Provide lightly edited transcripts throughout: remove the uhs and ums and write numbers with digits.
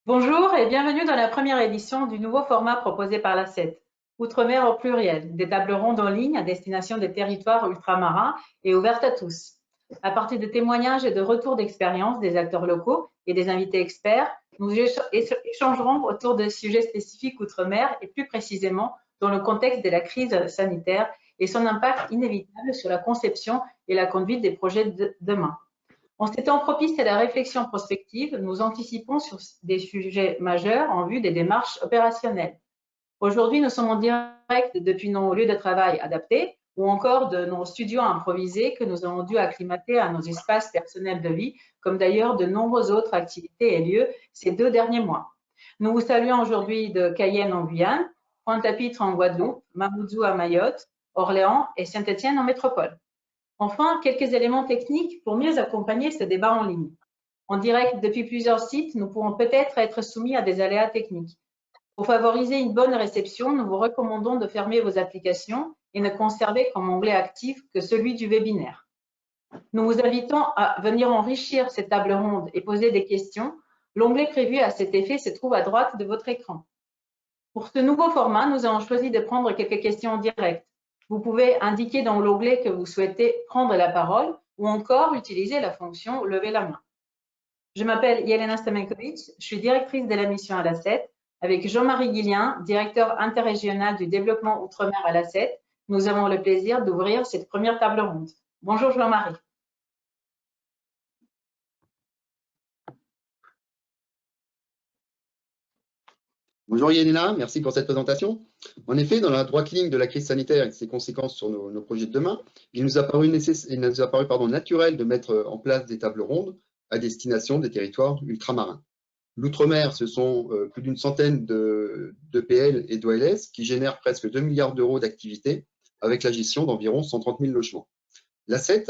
Bonjour et bienvenue dans la première édition du nouveau format proposé par l'ACET, Outre-mer au pluriel, des tables rondes en ligne à destination des territoires ultramarins et ouvertes à tous. À partir de témoignages et de retours d'expérience des acteurs locaux et des invités experts, nous échangerons autour de sujets spécifiques outre-mer et plus précisément dans le contexte de la crise sanitaire et son impact inévitable sur la conception et la conduite des projets de demain. En ces temps propices à la réflexion prospective, nous anticipons sur des sujets majeurs en vue des démarches opérationnelles. Aujourd'hui, nous sommes en direct depuis nos lieux de travail adaptés ou encore de nos studios improvisés que nous avons dû acclimater à nos espaces personnels de vie, comme d'ailleurs de nombreuses autres activités et lieux ces 2 derniers mois. Nous vous saluons aujourd'hui de Cayenne en Guyane, Pointe-à-Pitre en Guadeloupe, Mamoudzou à Mayotte, Orléans et Saint-Étienne en métropole. Enfin, quelques éléments techniques pour mieux accompagner ce débat en ligne. En direct depuis plusieurs sites, nous pourrons peut-être être soumis à des aléas techniques. Pour favoriser une bonne réception, nous vous recommandons de fermer vos applications et ne conserver comme onglet actif que celui du webinaire. Nous vous invitons à venir enrichir cette table ronde et poser des questions. L'onglet prévu à cet effet se trouve à droite de votre écran. Pour ce nouveau format, nous avons choisi de prendre quelques questions en direct. Vous pouvez indiquer dans l'onglet que vous souhaitez prendre la parole ou encore utiliser la fonction « Lever la main ». Je m'appelle Yelena Stamenkovic, je suis directrice de la mission à l'ACET. Avec Jean-Marie Guillien, directeur interrégional du développement outre-mer à l'ACET, nous avons le plaisir d'ouvrir cette première table ronde. Bonjour Jean-Marie. Bonjour Yelena, merci pour cette présentation. En effet, dans la droite ligne de la crise sanitaire et de ses conséquences sur nos projets de demain, il nous a paru naturel de mettre en place des tables rondes à destination des territoires ultramarins. L'outre-mer, ce sont plus d'une centaine d'EPL et d'OLS qui génèrent presque 2 milliards d'euros d'activité avec la gestion d'environ 130 000 logements. L'ACET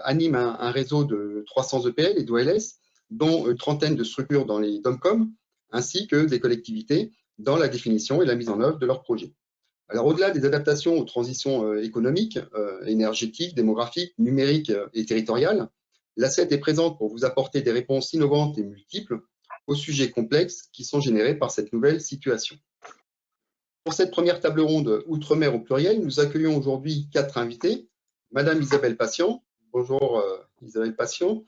anime un réseau de 300 EPL et d'OLS, dont une trentaine de structures dans les DOMCOM, ainsi que des collectivités dans la définition et la mise en œuvre de leurs projets. Alors, au-delà des adaptations aux transitions économiques, énergétiques, démographiques, numériques et territoriales, l'ACET est présente pour vous apporter des réponses innovantes et multiples aux sujets complexes qui sont générés par cette nouvelle situation. Pour cette première table ronde Outre-mer au pluriel, nous accueillons aujourd'hui 4 invités. Madame Isabelle Patient. Bonjour Isabelle Patient.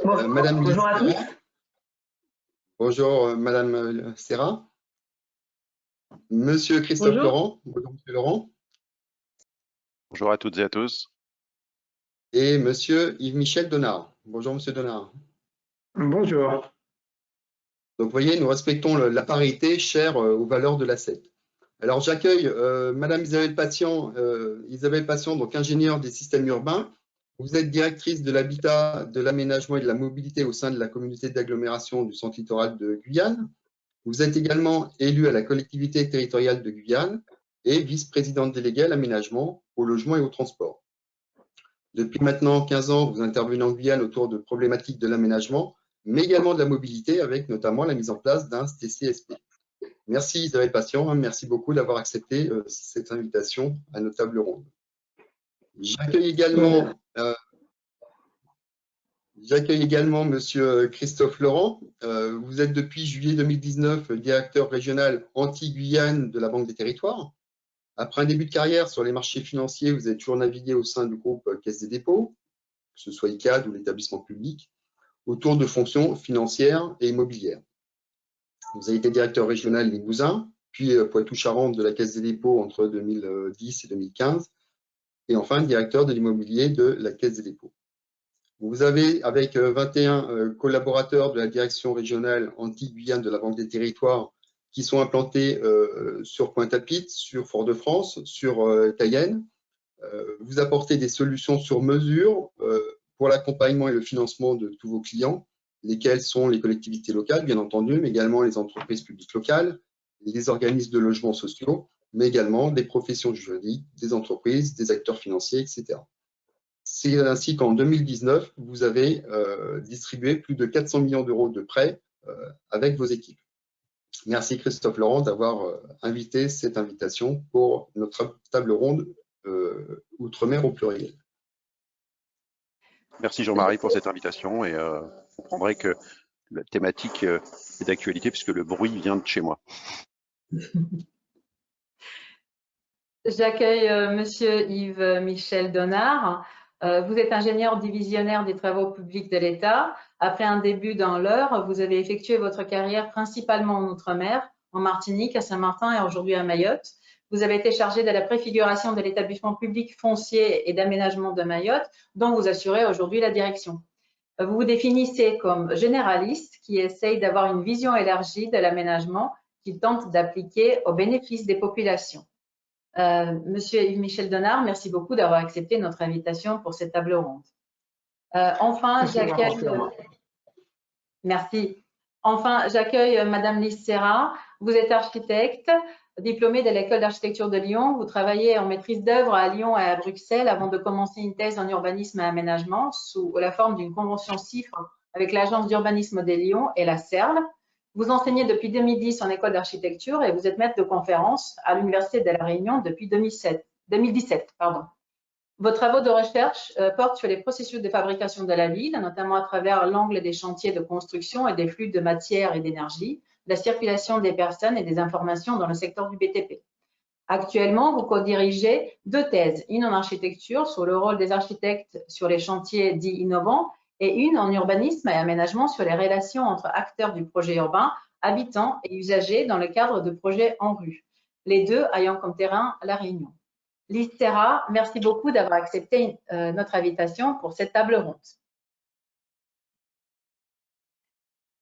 Madame Bonjour à tous. Bonjour Madame Serra. Monsieur Christophe Laurent. Bonjour Monsieur Laurent. Bonjour à toutes et à tous. Et Monsieur Yves-Michel Donard. Bonjour Monsieur Donard. Bonjour. Donc vous voyez, nous respectons la parité chère aux valeurs de l'ACET. Alors j'accueille Madame Isabelle Patient, donc ingénieure des systèmes urbains. Vous êtes directrice de l'habitat, de l'aménagement et de la mobilité au sein de la communauté d'agglomération du centre littoral de Guyane. Vous êtes également élue à la collectivité territoriale de Guyane et vice-présidente déléguée à l'aménagement, au logement et au transport. Depuis maintenant 15 ans, vous intervenez en Guyane autour de problématiques de l'aménagement, mais également de la mobilité, avec notamment la mise en place d'un TCSP. Merci Isabelle Patient, merci beaucoup d'avoir accepté cette invitation à nos tables rondes. J'accueille également Monsieur Christophe Laurent. Vous êtes depuis juillet 2019 directeur régional anti-Guyane de la Banque des Territoires. Après un début de carrière sur les marchés financiers, vous avez toujours navigué au sein du groupe Caisse des dépôts, que ce soit ICAD ou l'établissement public, autour de fonctions financières et immobilières. Vous avez été directeur régional Limousin, puis Poitou-Charentes de la Caisse des dépôts entre 2010 et 2015, et enfin directeur de l'immobilier de la Caisse des dépôts. Vous avez, avec 21 collaborateurs de la direction régionale anti-Guyane de la Banque des Territoires, qui sont implantés sur Pointe-à-Pitre, sur Fort-de-France, sur Cayenne. Vous apportez des solutions sur mesure pour l'accompagnement et le financement de tous vos clients, lesquels sont les collectivités locales, bien entendu, mais également les entreprises publiques locales, les organismes de logements sociaux, mais également des professions juridiques, des entreprises, des acteurs financiers, etc. C'est ainsi qu'en 2019, vous avez distribué plus de 400 millions d'euros de prêts avec vos équipes. Merci Christophe Laurent d'avoir invité cette invitation pour notre table ronde Outre-mer au pluriel. Merci Jean-Marie pour cette invitation et vous comprendrez que la thématique est d'actualité puisque le bruit vient de chez moi. J'accueille Monsieur Yves Michel Donard. Vous êtes ingénieur divisionnaire des travaux publics de l'État. Après un début dans l'Eure, vous avez effectué votre carrière principalement en Outre-mer, en Martinique, à Saint-Martin et aujourd'hui à Mayotte. Vous avez été chargé de la préfiguration de l'établissement public foncier et d'aménagement de Mayotte, dont vous assurez aujourd'hui la direction. Vous vous définissez comme généraliste qui essaye d'avoir une vision élargie de l'aménagement qu'il tente d'appliquer au bénéfice des populations. Monsieur Yves Michel Donard, merci beaucoup d'avoir accepté notre invitation pour cette table ronde. Enfin, j'accueille Madame Lise Serra. Vous êtes architecte, diplômée de l'École d'architecture de Lyon. Vous travaillez en maîtrise d'œuvre à Lyon et à Bruxelles avant de commencer une thèse en urbanisme et aménagement sous la forme d'une convention CIFRE avec l'Agence d'urbanisme de Lyon et la CERL. Vous enseignez depuis 2010 en école d'architecture et vous êtes maître de conférence à l'Université de La Réunion depuis 2017. Vos travaux de recherche portent sur les processus de fabrication de la ville, notamment à travers l'angle des chantiers de construction et des flux de matière et d'énergie, la circulation des personnes et des informations dans le secteur du BTP. Actuellement, vous co-dirigez 2 thèses, une en architecture sur le rôle des architectes sur les chantiers dits innovants et une en urbanisme et aménagement sur les relations entre acteurs du projet urbain, habitants et usagers dans le cadre de projets en rue, les 2 ayant comme terrain La Réunion. Lise Serra, merci beaucoup d'avoir accepté notre invitation pour cette table ronde.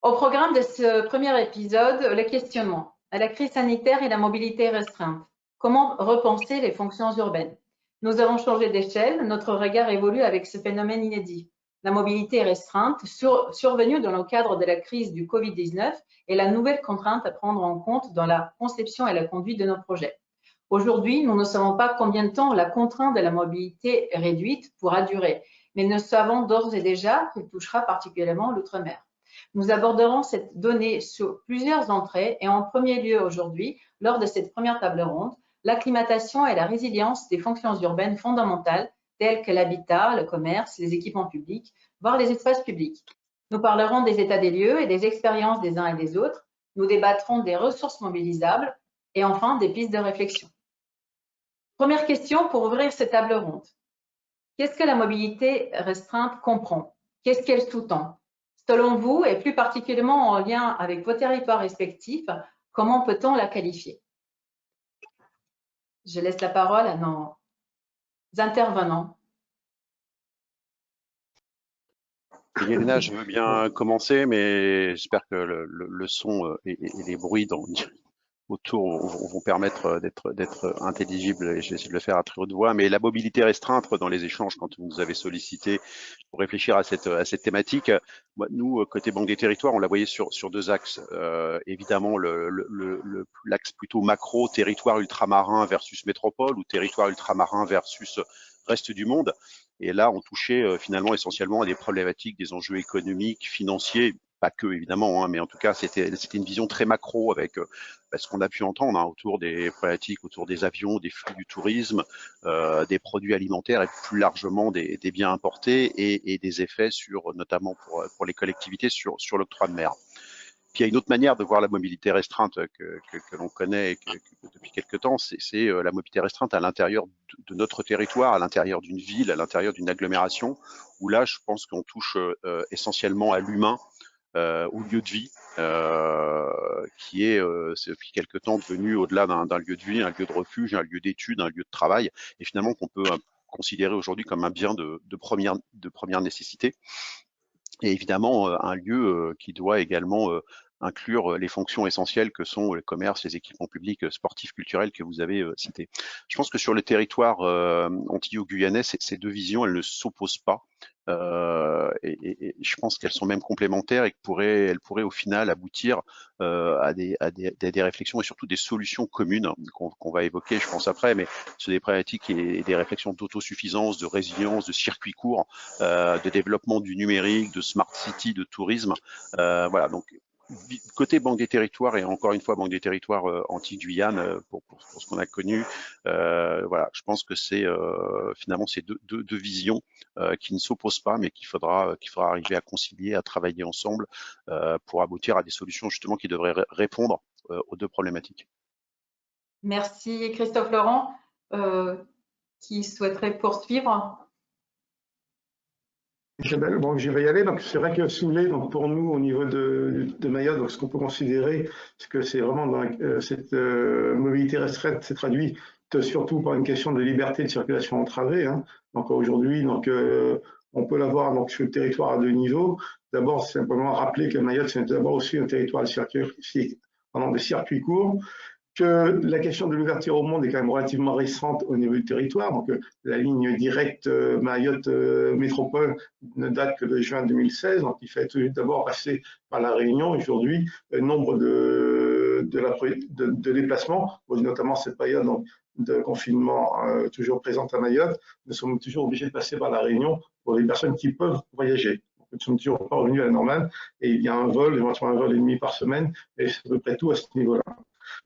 Au programme de ce premier épisode, le questionnement. La crise sanitaire et la mobilité restreinte. Comment repenser les fonctions urbaines? Nous avons changé d'échelle, notre regard évolue avec ce phénomène inédit. La mobilité restreinte, survenue dans le cadre de la crise du Covid-19, est la nouvelle contrainte à prendre en compte dans la conception et la conduite de nos projets. Aujourd'hui, nous ne savons pas combien de temps la contrainte de la mobilité réduite pourra durer, mais nous savons d'ores et déjà qu'elle touchera particulièrement l'outre-mer. Nous aborderons cette donnée sur plusieurs entrées et en premier lieu aujourd'hui, lors de cette première table ronde, l'acclimatation et la résilience des fonctions urbaines fondamentales telles que l'habitat, le commerce, les équipements publics, voire les espaces publics. Nous parlerons des états des lieux et des expériences des uns et des autres. Nous débattrons des ressources mobilisables et enfin des pistes de réflexion. Première question pour ouvrir cette table ronde. Qu'est-ce que la mobilité restreinte comprend? Qu'est-ce qu'elle sous-tend? Selon vous, et plus particulièrement en lien avec vos territoires respectifs, comment peut-on la qualifier? Je laisse la parole à nos intervenants. Yelena, je veux bien commencer, mais j'espère que le son et les bruits autour vont permettre d'être intelligibles et je vais essayer de le faire à très haute voix. Mais la mobilité restreinte dans les échanges, quand vous nous avez sollicité pour réfléchir à cette thématique, nous, côté Banque des Territoires, on la voyait sur 2 axes. Évidemment, l'axe plutôt macro, territoire ultramarin versus métropole ou territoire ultramarin versus reste du monde. Et là, on touchait finalement essentiellement à des problématiques, des enjeux économiques, financiers, pas que évidemment, hein, mais en tout cas, c'était une vision très macro avec ce qu'on a pu entendre autour des problématiques, autour des avions, des flux du tourisme, des produits alimentaires et plus largement des biens importés et des effets sur, notamment pour les collectivités, sur l'octroi de mer. Puis il y a une autre manière de voir la mobilité restreinte que l'on connaît depuis quelques temps, c'est la mobilité restreinte à l'intérieur de notre territoire, à l'intérieur d'une ville, à l'intérieur d'une agglomération, où là, je pense qu'on touche essentiellement à l'humain, au lieu de vie, qui est depuis quelque temps devenu au-delà d'un lieu de vie, un lieu de refuge, un lieu d'étude, un lieu de travail, et finalement qu'on peut considérer aujourd'hui comme un bien de première nécessité. Et évidemment, un lieu qui doit également inclure les fonctions essentielles que sont le commerce, les équipements publics, sportifs, culturels que vous avez cités. Je pense que sur le territoire antillo-guyanais, ces 2 visions, elles ne s'opposent pas. Et je pense qu'elles sont même complémentaires et elles pourraient au final aboutir à des réflexions et surtout des solutions communes qu'on va évoquer, je pense après, mais sur des problématiques et des réflexions d'autosuffisance, de résilience, de circuits courts, de développement du numérique, de smart city, de tourisme. Voilà, donc côté Banque des Territoires, et encore une fois Banque des Territoires anti-Guyane, pour ce qu'on a connu, voilà, je pense que c'est finalement ces deux visions qui ne s'opposent pas, mais qu'il faudra arriver à concilier, à travailler ensemble pour aboutir à des solutions justement qui devraient répondre aux deux problématiques. Merci Christophe Laurent. Qui souhaiterait poursuivre? Bon, je vais y aller. Donc, c'est vrai que Soulé, donc pour nous, au niveau de Mayotte, donc ce qu'on peut considérer, c'est que c'est vraiment cette mobilité restreinte s'est traduite surtout par une question de liberté de circulation entravée. Hein. Donc aujourd'hui, on peut l'avoir donc sur le territoire à deux niveaux. D'abord, simplement rappeler que Mayotte, c'est d'abord aussi un territoire de circuits courts, que la question de l'ouverture au monde est quand même relativement récente au niveau du territoire. Donc, la ligne directe Mayotte Métropole ne date que de juin 2016. Donc, il fait d'abord passer par la Réunion. Aujourd'hui, le nombre de déplacements, notamment cette période de confinement toujours présente à Mayotte, nous sommes toujours obligés de passer par la Réunion pour les personnes qui peuvent voyager. Donc, nous ne sommes toujours pas revenus à la normale. Et il y a un vol, éventuellement un vol et demi par semaine, et c'est à peu près tout à ce niveau-là.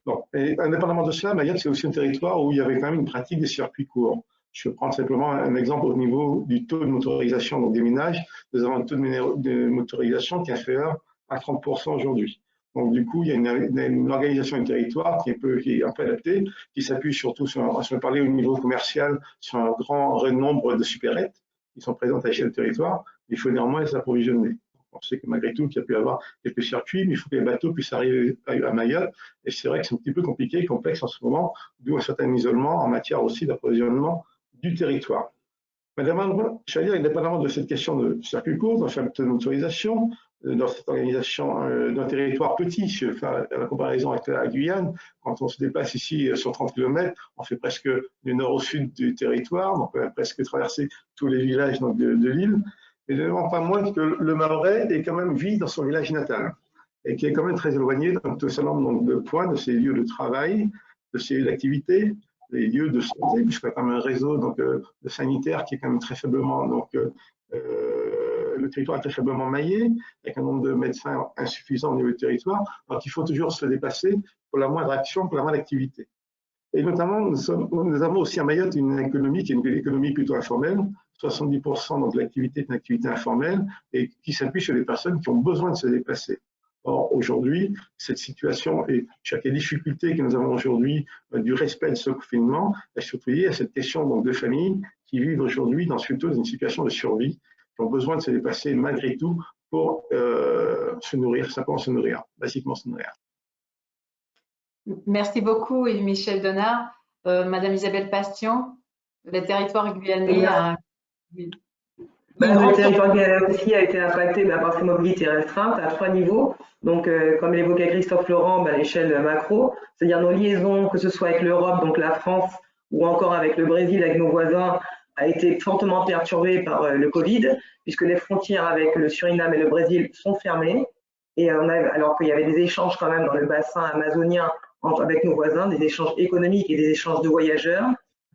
Bon, et indépendamment de cela, Mayotte, c'est aussi un territoire où il y avait quand même une pratique des circuits courts. Je vais prendre simplement un exemple au niveau du taux de motorisation donc des ménages. Nous avons un taux de motorisation qui est inférieur à 30% aujourd'hui. Donc, du coup, il y a une organisation du territoire qui est un peu adaptée, qui s'appuie surtout sur, si on parlait au niveau commercial, sur un grand nombre de supérettes qui sont présentes à l'échelle du territoire. Il faut néanmoins les approvisionner. On sait que malgré tout, qu'il y a pu y avoir quelques circuits, mais il faut que les bateaux puissent arriver à Mayotte. Et c'est vrai que c'est un petit peu compliqué, complexe en ce moment, d'où un certain isolement en matière aussi d'approvisionnement du territoire. Madame, je veux dire, indépendamment de cette question de circuit court, dans cette motorisation, dans cette organisation d'un territoire petit, je vais faire la comparaison avec la Guyane, quand on se déplace ici sur 30 km, on fait presque du nord au sud du territoire, donc on peut presque traverser tous les villages donc, de l'île. Mais je ne demande pas moins que le Mahorais est quand même vit dans son village natal et qui est quand même très éloigné d'un certain nombre de points, de ses lieux de travail, de ses lieux d'activité, des lieux de santé, puisqu'il y a quand même un réseau de sanitaire qui est quand même très faiblement, le territoire est très faiblement maillé, avec un nombre de médecins insuffisant au niveau du territoire. Donc il faut toujours se dépasser pour la moindre action, pour la moindre activité. Et notamment, nous avons aussi à Mayotte une économie qui est une économie plutôt informelle. 70% de l'activité est une activité informelle et qui s'appuie sur les personnes qui ont besoin de se déplacer. Or, aujourd'hui, cette situation et chaque difficulté que nous avons aujourd'hui du respect de ce confinement est surtout liée à cette question donc, de familles qui vivent aujourd'hui dans une situation de survie, qui ont besoin de se déplacer malgré tout pour se nourrir, simplement se nourrir, basiquement se nourrir. Merci beaucoup, Yves Michel Donard. Madame Isabelle Pastion, le territoire guyanais a... Le territoire guyanais aussi a été impacté par ces mobilités restreintes à 3 niveaux. Donc, comme l'évoquait Christophe Laurent, à l'échelle macro, c'est-à-dire nos liaisons, que ce soit avec l'Europe, donc la France, ou encore avec le Brésil, avec nos voisins, a été fortement perturbée par le Covid, puisque les frontières avec le Suriname et le Brésil sont fermées. Et alors qu'il y avait des échanges quand même dans le bassin amazonien avec nos voisins, des échanges économiques et des échanges de voyageurs.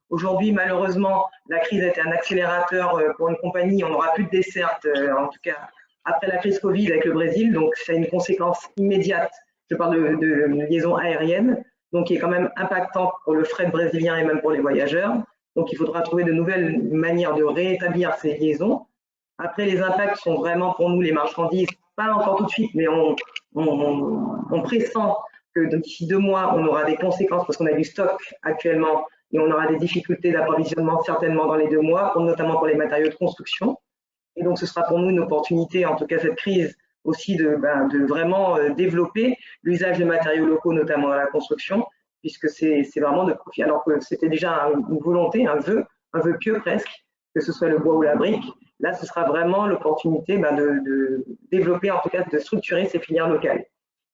Aujourd'hui, malheureusement, la crise a été un accélérateur pour une compagnie. On n'aura plus de desserte, en tout cas après la crise Covid avec le Brésil. Donc, c'est une conséquence immédiate. Je parle de liaison aérienne, donc qui est quand même impactante pour le fret brésilien et même pour les voyageurs. Donc, il faudra trouver de nouvelles manières de rétablir ces liaisons. Après, les impacts sont vraiment pour nous les marchandises, pas encore tout de suite, mais on pressent que d'ici 2 mois, on aura des conséquences parce qu'on a du stock actuellement et on aura des difficultés d'approvisionnement certainement dans les 2 mois, notamment pour les matériaux de construction. Et donc, ce sera pour nous une opportunité, en tout cas cette crise, aussi de vraiment développer l'usage de matériaux locaux, notamment dans la construction, puisque c'est vraiment de profit. Alors que c'était déjà une volonté, un vœu pieux presque, que ce soit le bois ou la brique. Là, ce sera vraiment l'opportunité de développer, en tout cas de structurer ces filières locales.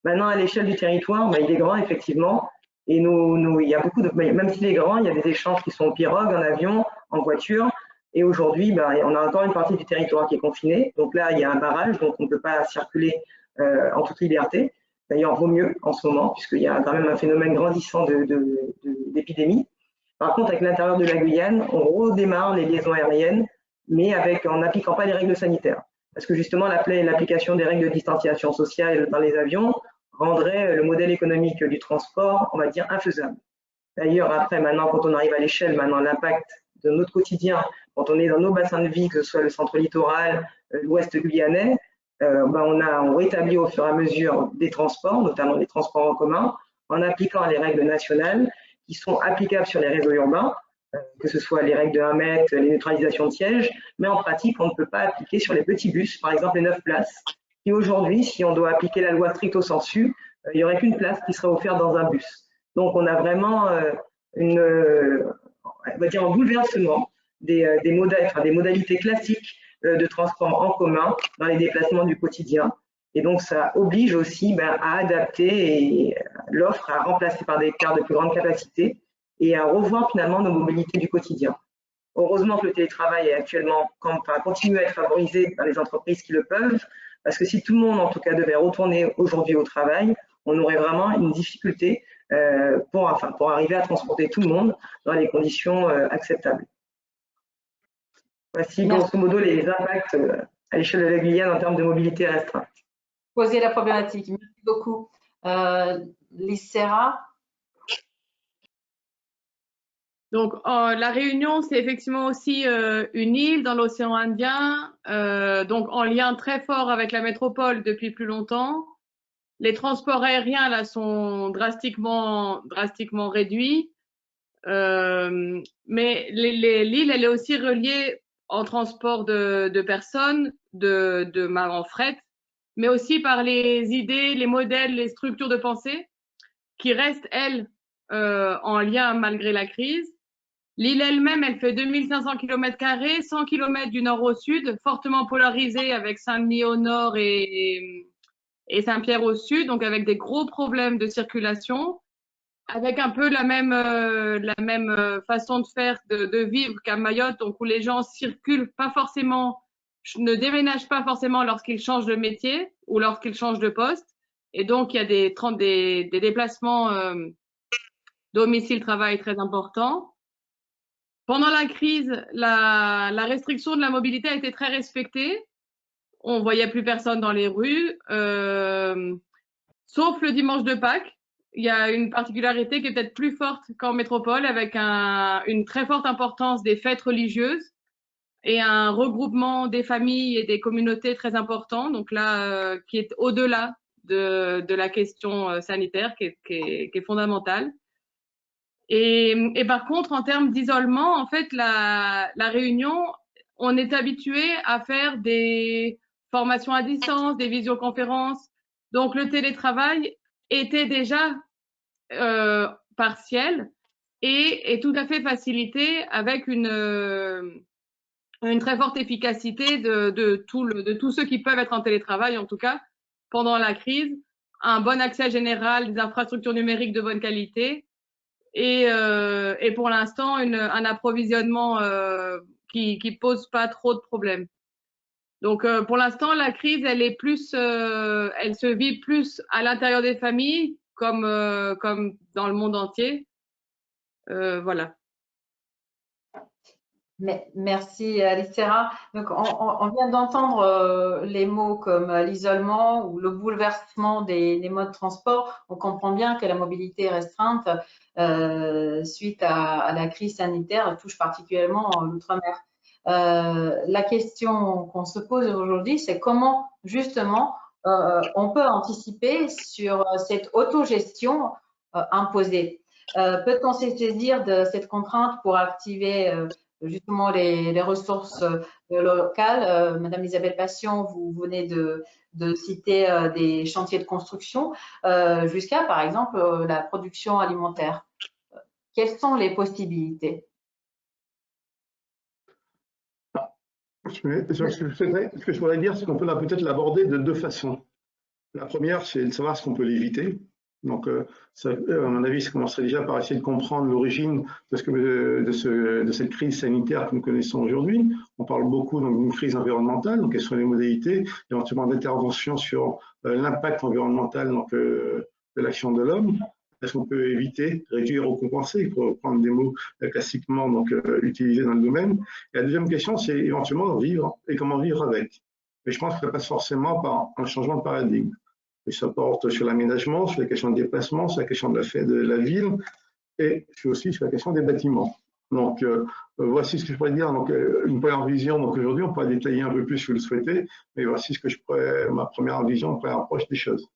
Maintenant, à l'échelle du territoire, il est grand, effectivement, et il y a beaucoup de, même s'il est grand, il y a des échanges qui sont en pirogue, en avion, en voiture, et aujourd'hui, on a encore une partie du territoire qui est confinée, donc là, il y a un barrage, donc on ne peut pas circuler en toute liberté. D'ailleurs, vaut mieux en ce moment, puisqu'il y a quand même un phénomène grandissant d'épidémie. Par contre, avec l'intérieur de la Guyane, on redémarre les liaisons aériennes, mais en n'appliquant pas les règles sanitaires. parce que justement l'application des règles de distanciation sociale dans les avions rendrait le modèle économique du transport, on va dire, infaisable. D'ailleurs, après, maintenant, quand on arrive à l'échelle, maintenant, l'impact de notre quotidien, quand on est dans nos bassins de vie, que ce soit le centre littoral, l'ouest guyanais, on rétablit au fur et à mesure des transports, notamment les transports en commun, en appliquant les règles nationales qui sont applicables sur les réseaux urbains, que ce soit les règles de 1 mètre, les neutralisations de sièges, mais en pratique, on ne peut pas appliquer sur les petits bus, par exemple les 9 places, qui aujourd'hui, si on doit appliquer la loi stricto sensu, il n'y aurait qu'une place qui serait offerte dans un bus. Donc, on a vraiment on va dire un bouleversement des modalités classiques de transport en commun dans les déplacements du quotidien. Et donc, ça oblige aussi à adapter l'offre, à remplacer par des cars de plus grande capacité et à revoir finalement nos mobilités du quotidien. Heureusement que le télétravail est actuellement continue à être favorisé par les entreprises qui le peuvent, parce que si tout le monde, en tout cas, devait retourner aujourd'hui au travail, on aurait vraiment une difficulté pour arriver à transporter tout le monde dans les conditions acceptables. Voici grosso modo les impacts à l'échelle de la Guyane en termes de mobilité restreinte. Poser la problématique. Merci beaucoup. Lise Serra. Donc, la Réunion, c'est effectivement aussi une île dans l'océan Indien, donc en lien très fort avec la métropole depuis plus longtemps. Les transports aériens là sont drastiquement réduits, mais l'île, elle est aussi reliée en transport de personnes, en fret, mais aussi par les idées, les modèles, les structures de pensée qui restent, elles, en lien malgré la crise. L'île elle-même, elle fait 2500 km², 100 km du nord au sud, fortement polarisée avec Saint-Denis au nord et Saint-Pierre au sud, donc avec des gros problèmes de circulation, avec un peu la même façon de faire, de vivre qu'à Mayotte, donc où les gens circulent pas forcément, ne déménagent pas forcément lorsqu'ils changent de métier ou lorsqu'ils changent de poste. Et donc, il y a des déplacements domicile-travail très importants. Pendant la crise, la restriction de la mobilité a été très respectée. On voyait plus personne dans les rues, sauf le dimanche de Pâques. Il y a une particularité qui est peut-être plus forte qu'en métropole, avec une très forte importance des fêtes religieuses et un regroupement des familles et des communautés très important. Donc là, qui est au-delà de la question sanitaire, qui est fondamentale. Et par contre, en termes d'isolement, en fait, la Réunion, on est habitué à faire des formations à distance, des visioconférences. Donc, le télétravail était déjà partiel et tout à fait facilité avec une très forte efficacité de tous ceux qui peuvent être en télétravail, en tout cas, pendant la crise, un bon accès général, des infrastructures numériques de bonne qualité, et pour l'instant un approvisionnement qui pose pas trop de problèmes. Donc pour l'instant la crise elle est plus elle se vit plus à l'intérieur des familles comme dans le monde entier. Voilà. Merci Lise Serra. Donc on vient d'entendre les mots comme l'isolement ou le bouleversement des modes de transport. On comprend bien que la mobilité restreinte suite à la crise sanitaire touche particulièrement l'outre-mer. La question qu'on se pose aujourd'hui, c'est comment justement on peut anticiper sur cette autogestion imposée. Peut-on se saisir de cette contrainte pour activer justement les ressources locales? Madame Isabelle Passion, vous venez de citer des chantiers de construction jusqu'à, par exemple, la production alimentaire. Quelles sont les possibilités? Ce que je voudrais dire, c'est qu'on peut peut-être l'aborder de deux façons. La première, c'est de savoir ce qu'on peut l'éviter. Donc, à mon avis, ça commencerait déjà par essayer de comprendre l'origine de cette crise sanitaire que nous connaissons aujourd'hui. On parle beaucoup d'une crise environnementale, donc quelles sont les modalités, éventuellement d'intervention sur l'impact environnemental de l'action de l'homme. Est-ce qu'on peut éviter, réduire ou compenser, pour prendre des mots classiquement utilisés dans le domaine. Et la deuxième question, c'est éventuellement vivre et comment vivre avec. mais je pense que ça passe forcément par un changement de paradigme. Et ça porte sur l'aménagement, sur la question de déplacement, sur la question de la ville, et aussi sur la question des bâtiments. Donc, voici ce que je pourrais dire. Donc, une première vision. Donc, aujourd'hui, on pourra détailler un peu plus si vous le souhaitez, mais voici ce que ma première vision, ma première approche des choses.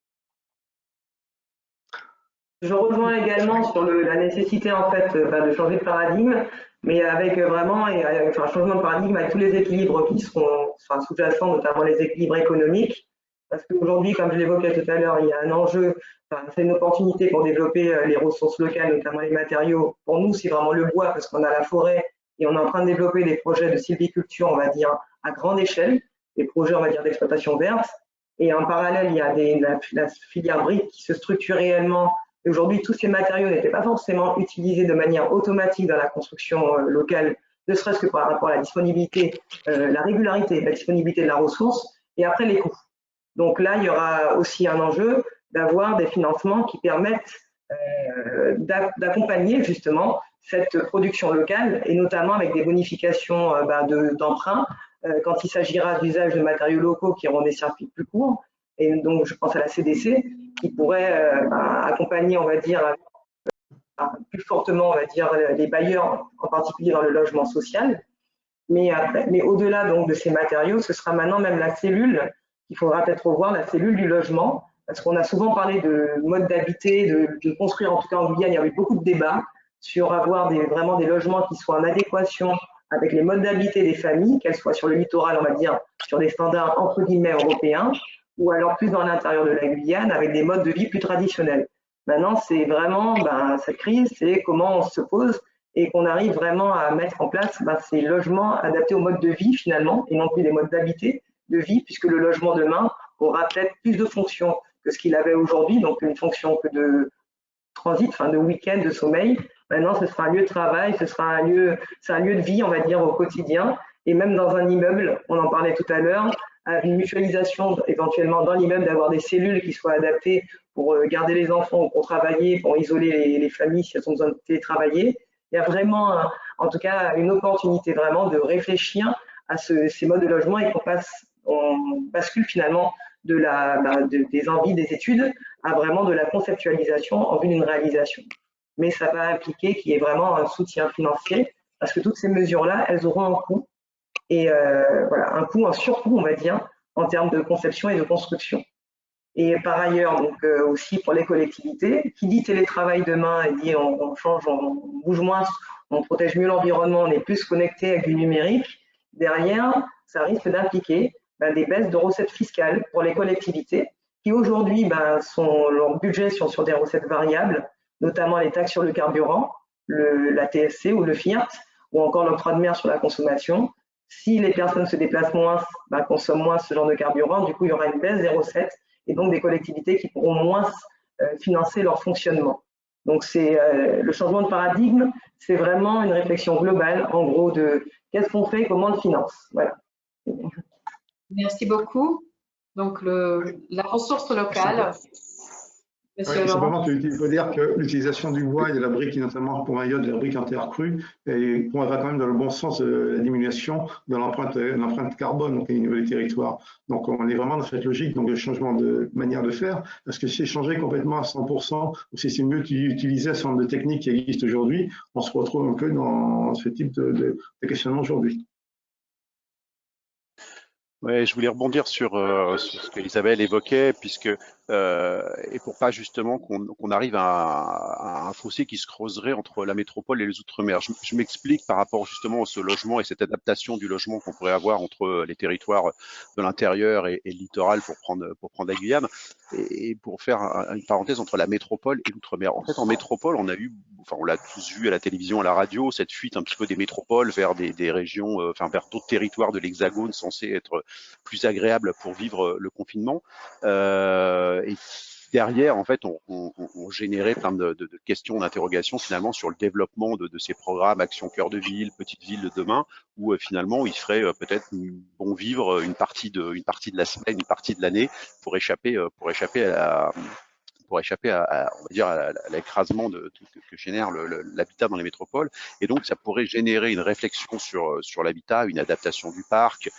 Je rejoins également sur la nécessité en fait de changer de paradigme, mais avec vraiment un changement de paradigme avec tous les équilibres qui seront sous-jacents, notamment les équilibres économiques. Parce qu'aujourd'hui, comme je l'évoquais tout à l'heure, il y a un enjeu, c'est une opportunité pour développer les ressources locales, notamment les matériaux. Pour nous, c'est vraiment le bois parce qu'on a la forêt et on est en train de développer des projets de sylviculture, on va dire, à grande échelle, des projets, on va dire, d'exploitation verte. Et en parallèle, il y a la filière brique qui se structure réellement. Aujourd'hui, tous ces matériaux n'étaient pas forcément utilisés de manière automatique dans la construction locale, ne serait-ce que par rapport à la disponibilité, la régularité, la disponibilité de la ressource, et après les coûts. Donc là, il y aura aussi un enjeu d'avoir des financements qui permettent d'accompagner justement cette production locale, et notamment avec des bonifications d'emprunt quand il s'agira d'usage de matériaux locaux qui auront des circuits plus courts. Et donc, je pense à la CDC qui pourrait accompagner, on va dire, plus fortement, on va dire, les bailleurs, en particulier dans le logement social. Mais au-delà donc de ces matériaux, ce sera maintenant même la cellule qu'il faudra peut-être revoir, la cellule du logement, parce qu'on a souvent parlé de mode d'habiter, de construire, en tout cas en Guyane, il y a eu beaucoup de débats sur avoir vraiment des logements qui soient en adéquation avec les modes d'habiter des familles, qu'elles soient sur le littoral, on va dire, sur des standards entre guillemets européens, ou alors plus dans l'intérieur de la Guyane, avec des modes de vie plus traditionnels. Maintenant, c'est vraiment, cette crise, c'est comment on se pose et qu'on arrive vraiment à mettre en place ces logements adaptés au mode de vie finalement, et non plus des modes d'habiter, de vie, puisque le logement demain aura peut-être plus de fonctions que ce qu'il avait aujourd'hui, donc une fonction que de transit, de week-end, de sommeil. Maintenant, ce sera un lieu de travail, c'est un lieu de vie, on va dire, au quotidien. Et même dans un immeuble, on en parlait tout à l'heure, avec une mutualisation éventuellement dans l'immeuble, d'avoir des cellules qui soient adaptées pour garder les enfants ou pour travailler, pour isoler les familles si elles ont besoin de télétravailler. Il y a vraiment, en tout cas, une opportunité vraiment de réfléchir à ces modes de logement et on bascule finalement des envies des études à vraiment de la conceptualisation en vue d'une réalisation. Mais ça va impliquer qu'il y ait vraiment un soutien financier parce que toutes ces mesures-là, elles auront un coût et un coût, un surcoût, on va dire, en termes de conception et de construction. Et par ailleurs, donc aussi pour les collectivités, qui dit télétravail demain et dit on change, on bouge moins, on protège mieux l'environnement, on est plus connecté avec du numérique. Derrière, ça risque d'impliquer des baisses de recettes fiscales pour les collectivités qui aujourd'hui, leur budget sont sur des recettes variables, notamment les taxes sur le carburant, la TSC ou le FIRT, ou encore l'octroi de mer sur la consommation. Si les personnes se déplacent moins, consomment moins ce genre de carburant, du coup, il y aura une baisse des recettes et donc des collectivités qui pourront moins financer leur fonctionnement. Donc, c'est le changement de paradigme, c'est vraiment une réflexion globale, en gros, de qu'est-ce qu'on fait, comment on le finance. Voilà. Merci beaucoup. Donc, la ressource locale. Monsieur Laurent. Il faut dire que l'utilisation du bois et de la brique, notamment pour Mayotte, de la brique en terre crue, va quand même dans le bon sens de la diminution de l'empreinte carbone au niveau des territoires. Donc, on est vraiment dans cette logique de changement de manière de faire. Parce que si c'est changé complètement à 100%, ou si c'est mieux d'utiliser un certain nombre de techniques qui existent aujourd'hui, on se retrouve un peu dans ce type de questionnement aujourd'hui. Ouais, je voulais rebondir sur ce qu'Isabelle évoquait, puisque et pour pas justement qu'on arrive à un fossé qui se creuserait entre la métropole et les outre-mer. Je m'explique par rapport justement à ce logement et cette adaptation du logement qu'on pourrait avoir entre les territoires de l'intérieur et le littoral pour prendre la Guyane, et pour faire une parenthèse entre la métropole et l'outre-mer. En fait, en métropole, on l'a tous vu à la télévision, à la radio, cette fuite un petit peu des métropoles vers des régions, vers d'autres territoires de l'Hexagone censés être plus agréables pour vivre le confinement. Et derrière, en fait, on générait plein de questions, d'interrogations finalement sur le développement de ces programmes Action Cœur de Ville, Petite Ville de demain, où finalement il ferait peut-être bon vivre une partie de la semaine, une partie de l'année pour échapper à on va dire, à l'écrasement que génère l'habitat dans les métropoles. Et donc, ça pourrait générer une réflexion sur l'habitat, une adaptation du parc,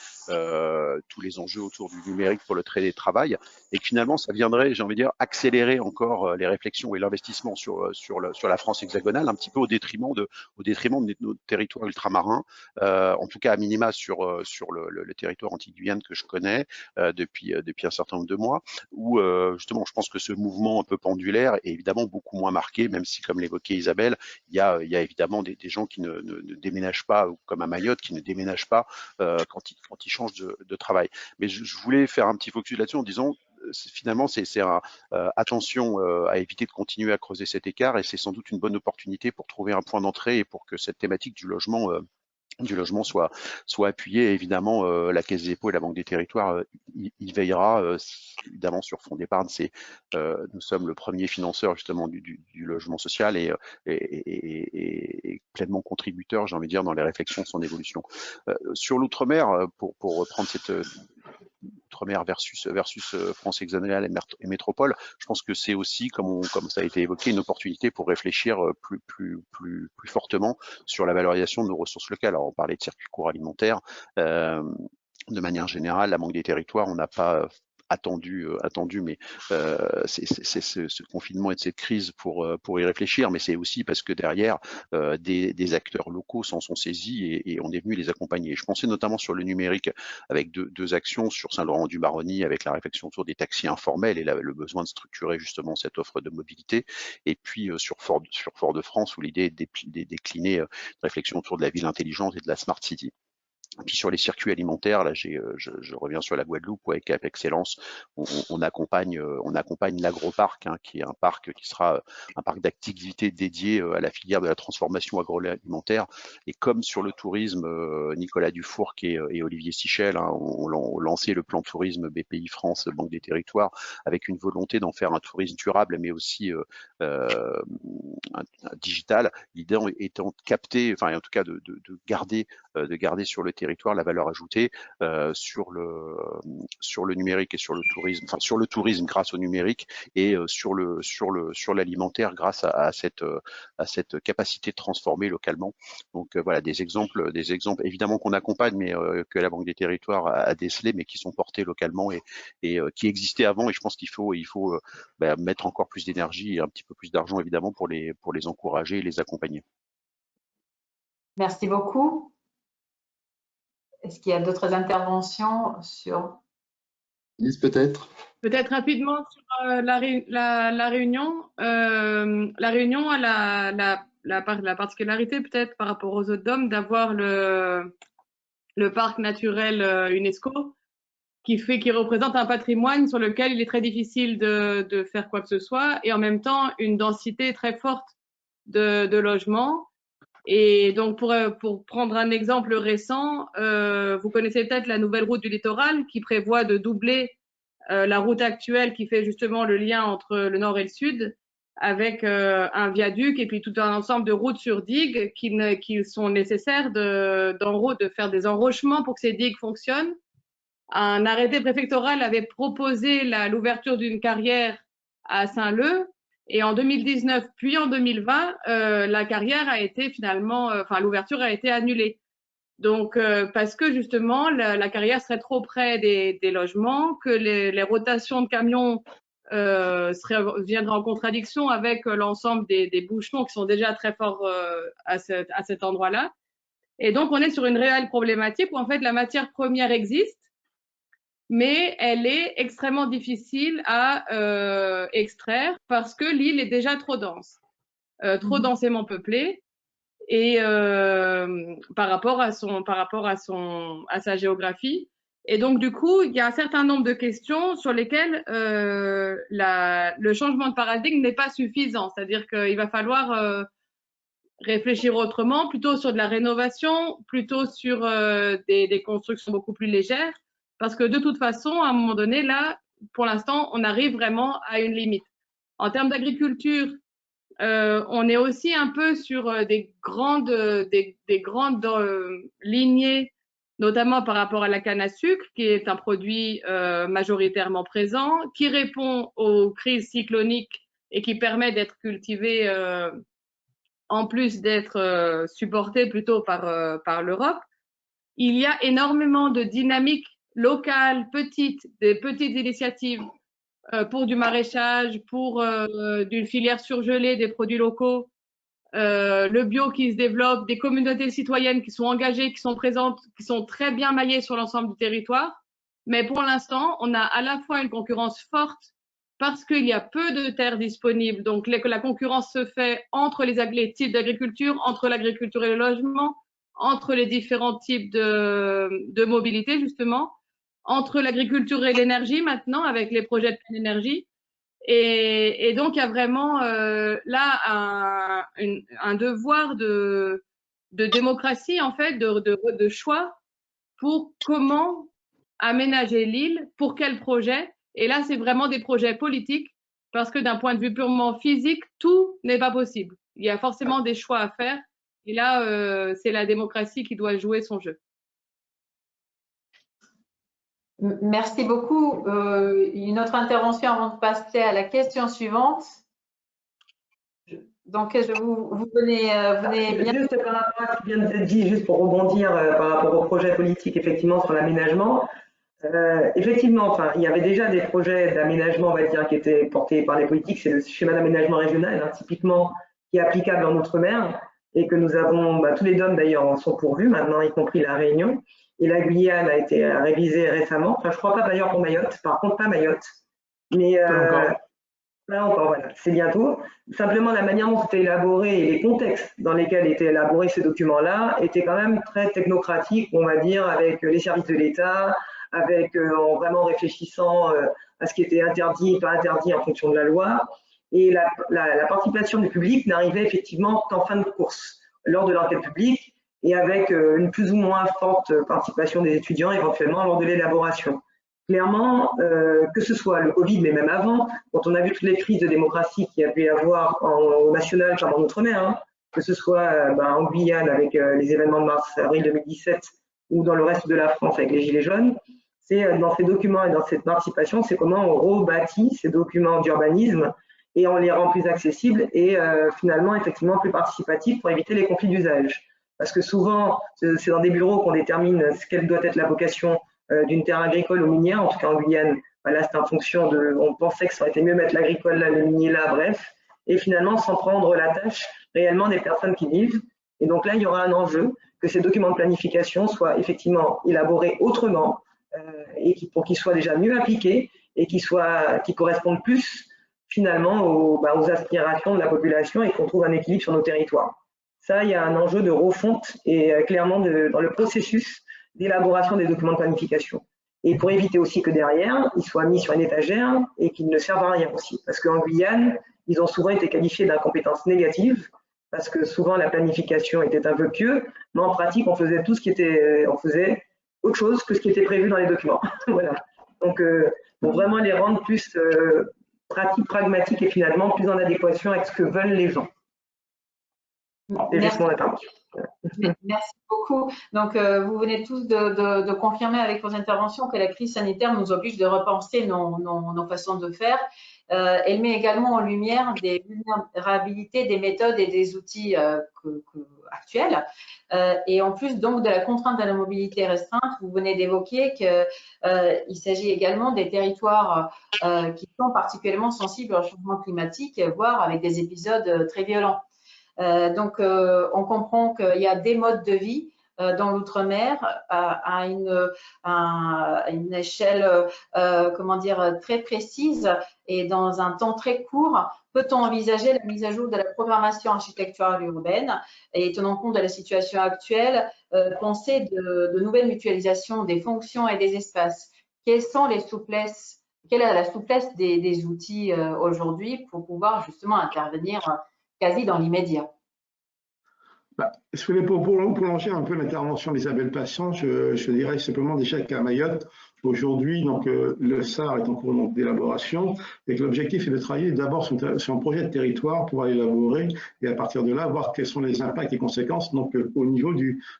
tous les enjeux autour du numérique pour le télétravail, et que finalement ça viendrait, j'ai envie de dire, accélérer encore les réflexions et l'investissement sur la France hexagonale, un petit peu au détriment de nos territoires ultramarins, en tout cas à minima sur le territoire anti-Guyane que je connais depuis un certain nombre de mois, où justement je pense que ce mouvement un peu pendulaire est évidemment beaucoup moins marqué, même si, comme l'évoquait Isabelle, il y a évidemment des gens qui ne déménagent pas, comme à Mayotte, qui ne déménagent pas quand ils changent de travail. Mais je voulais faire un petit focus là-dessus en disant, finalement, c'est attention à éviter de continuer à creuser cet écart, et c'est sans doute une bonne opportunité pour trouver un point d'entrée et pour que cette thématique du logement soit appuyée. Évidemment, la Caisse des dépôts et la Banque des territoires y veillera, évidemment, sur fonds d'épargne. Nous sommes le premier financeur justement du logement social et pleinement contributeur, j'ai envie de dire, dans les réflexions de son évolution. Sur l'outre-mer, pour reprendre cette outre-mer versus France hexagonale et métropole, je pense que c'est aussi, comme ça a été évoqué, une opportunité pour réfléchir plus fortement sur la valorisation de nos ressources locales. Alors, on parlait de circuits courts alimentaires. De manière générale, la Banque des territoires, on n'a pas attendu, mais c'est ce confinement et cette crise pour y réfléchir, mais c'est aussi parce que derrière, des acteurs locaux s'en sont saisis et on est venu les accompagner. Je pensais notamment sur le numérique, avec deux actions sur Saint-Laurent-du-Maroni, avec la réflexion autour des taxis informels et le besoin de structurer justement cette offre de mobilité, et puis sur Fort-de-France, où l'idée est de décliner une réflexion autour de la ville intelligente et de la Smart City. Et puis sur les circuits alimentaires, là, je reviens sur la Guadeloupe, où avec Excellence, on accompagne l'Agroparc, qui est un parc qui sera un parc d'activités dédié à la filière de la transformation agroalimentaire. Et comme sur le tourisme, Nicolas Dufourc et Olivier Sichel ont lancé le plan tourisme BPI France, Banque des territoires, avec une volonté d'en faire un tourisme durable, mais aussi digital. L'idée étant de capter, enfin en tout cas de garder sur le territoire la valeur ajoutée sur le numérique et sur le tourisme, enfin sur le tourisme grâce au numérique, et sur l'alimentaire grâce à cette capacité de transformer localement. Donc voilà, des exemples évidemment qu'on accompagne, mais que la Banque des territoires a décelé, mais qui sont portés localement et qui existaient avant. Et je pense qu'il faut mettre encore plus d'énergie et un petit peu plus d'argent évidemment pour les encourager et les accompagner. Merci beaucoup. Est-ce qu'il y a d'autres interventions sur… Lise, peut-être? Peut-être rapidement sur la Réunion. La Réunion a la particularité, peut-être par rapport aux autres DOM, d'avoir le parc naturel UNESCO, qui représente un patrimoine sur lequel il est très difficile de faire quoi que ce soit, et en même temps une densité très forte de logements. Et donc, pour prendre un exemple récent, vous connaissez peut-être la nouvelle route du littoral qui prévoit de doubler la route actuelle qui fait justement le lien entre le nord et le sud, avec un viaduc et puis tout un ensemble de routes sur digues qui sont nécessaires de faire des enrochements pour que ces digues fonctionnent. Un arrêté préfectoral avait proposé l'ouverture d'une carrière à Saint-Leu. Et en 2019, puis en 2020, la carrière a été finalement, l'ouverture a été annulée. Donc, parce que justement, la carrière serait trop près des logements, que les rotations de camions viendraient en contradiction avec l'ensemble des bouchons qui sont déjà très forts à cet endroit-là. Et donc, on est sur une réelle problématique où en fait la matière première existe, mais elle est extrêmement difficile à extraire parce que l'île est déjà trop dense, trop densément peuplée, et par rapport à sa géographie. Et donc du coup, il y a un certain nombre de questions sur lesquelles le changement de paradigme n'est pas suffisant. C'est-à-dire qu'il va falloir réfléchir autrement, plutôt sur de la rénovation, plutôt sur des constructions beaucoup plus légères. Parce que de toute façon, à un moment donné, là, pour l'instant, on arrive vraiment à une limite. En termes d'agriculture, on est aussi un peu sur des grandes lignées, notamment par rapport à la canne à sucre, qui est un produit majoritairement présent, qui répond aux crises cycloniques et qui permet d'être cultivé en plus d'être supporté plutôt par l'Europe. il y a énormément de dynamiques locales, des petites initiatives pour du maraîchage, pour d'une filière surgelée, des produits locaux, le bio qui se développe, des communautés citoyennes qui sont engagées, qui sont présentes, qui sont très bien maillées sur l'ensemble du territoire. Mais pour l'instant, on a à la fois une concurrence forte parce qu'il y a peu de terres disponibles. Donc, la concurrence se fait entre les types d'agriculture, entre l'agriculture et le logement, entre les différents types de mobilité, justement, entre l'agriculture et l'énergie maintenant, avec les projets de pleine énergie. Et donc, il y a vraiment là un devoir de démocratie, en fait, de choix pour comment aménager l'île, pour quel projet. Et là, c'est vraiment des projets politiques, parce que d'un point de vue purement physique, tout n'est pas possible. Il y a forcément des choix à faire. Et là, c'est la démocratie qui doit jouer son jeu. Merci beaucoup. Une autre intervention avant de passer à la question suivante. Donc, vous venez bien. Juste par rapport à ce qui vient d'être dit, juste pour rebondir par rapport au projet politique, effectivement, sur l'aménagement. Effectivement, enfin, il y avait déjà des projets d'aménagement, on va dire, qui étaient portés par les politiques. C'est le schéma d'aménagement régional, hein, typiquement, qui est applicable en Outre-mer et que nous avons, tous les DOM d'ailleurs en sont pourvus maintenant, y compris la Réunion. Et la Guyane a été révisée récemment. Enfin, je crois pas d'ailleurs pour Mayotte. Par contre, pas Mayotte. Mais là encore, voilà, c'est bientôt. Simplement, la manière dont c'était élaboré et les contextes dans lesquels étaient élaborés ces documents-là étaient quand même très technocratiques, on va dire, avec les services de l'État, avec en vraiment réfléchissant à ce qui était interdit et pas interdit en fonction de la loi. Et la participation du public n'arrivait effectivement qu'en fin de course, lors de l'enquête publique, et avec une plus ou moins forte participation des étudiants éventuellement lors de l'élaboration. Clairement, que ce soit le Covid, mais même avant, quand on a vu toutes les crises de démocratie qu'il y a pu y avoir au national comme en Outre-mer, hein, que ce soit en Guyane avec les événements de mars-avril 2017 ou dans le reste de la France avec les Gilets jaunes, c'est dans ces documents et dans cette participation, c'est comment on rebâtit ces documents d'urbanisme et on les rend plus accessibles et finalement effectivement plus participatifs pour éviter les conflits d'usage. Parce que souvent, c'est dans des bureaux qu'on détermine quelle doit être la vocation d'une terre agricole ou minière, en tout cas en Guyane, là c'est en fonction de, on pensait que ça aurait été mieux mettre l'agricole là, le minier là, bref, et finalement sans prendre la tâche réellement des personnes qui vivent. Et donc là, il y aura un enjeu que ces documents de planification soient effectivement élaborés autrement et pour qu'ils soient déjà mieux appliqués et qu'ils correspondent plus finalement aux aspirations de la population et qu'on trouve un équilibre sur nos territoires. Ça, il y a un enjeu de refonte et clairement dans le processus d'élaboration des documents de planification. Et pour éviter aussi que derrière, ils soient mis sur une étagère et qu'ils ne servent à rien aussi. Parce qu'en Guyane, ils ont souvent été qualifiés d'incompétence négative, parce que souvent la planification était un peu pieux, mais en pratique, on faisait on faisait autre chose que ce qui était prévu dans les documents. Voilà. Donc, pour vraiment les rendre plus pratiques, pragmatiques et finalement plus en adéquation avec ce que veulent les gens. Merci beaucoup. Donc, vous venez tous de confirmer avec vos interventions que la crise sanitaire nous oblige de repenser nos façons de faire. Elle met également en lumière des vulnérabilités des méthodes et des outils actuels. Et en plus donc de la contrainte de la mobilité restreinte, vous venez d'évoquer qu'il s'agit également des territoires qui sont particulièrement sensibles au changement climatique, voire avec des épisodes très violents. Donc, on comprend qu'il y a des modes de vie dans l'outre-mer à une échelle, comment dire, très précise et dans un temps très court. Peut-on envisager la mise à jour de la programmation architecturale urbaine et, tenant compte de la situation actuelle, penser de nouvelles mutualisations des fonctions et des espaces? Quelles sont les souplesses, quelle est la souplesse des outils aujourd'hui pour pouvoir justement intervenir quasi dans l'immédiat? Si vous voulez, pour prolonger un peu l'intervention d'Isabelle Passant, je dirais simplement déjà qu'à Mayotte, aujourd'hui, donc le SAR est en cours d'élaboration et que l'objectif est de travailler d'abord sur un projet de territoire pour élaborer et à partir de là voir quels sont les impacts et conséquences donc au niveau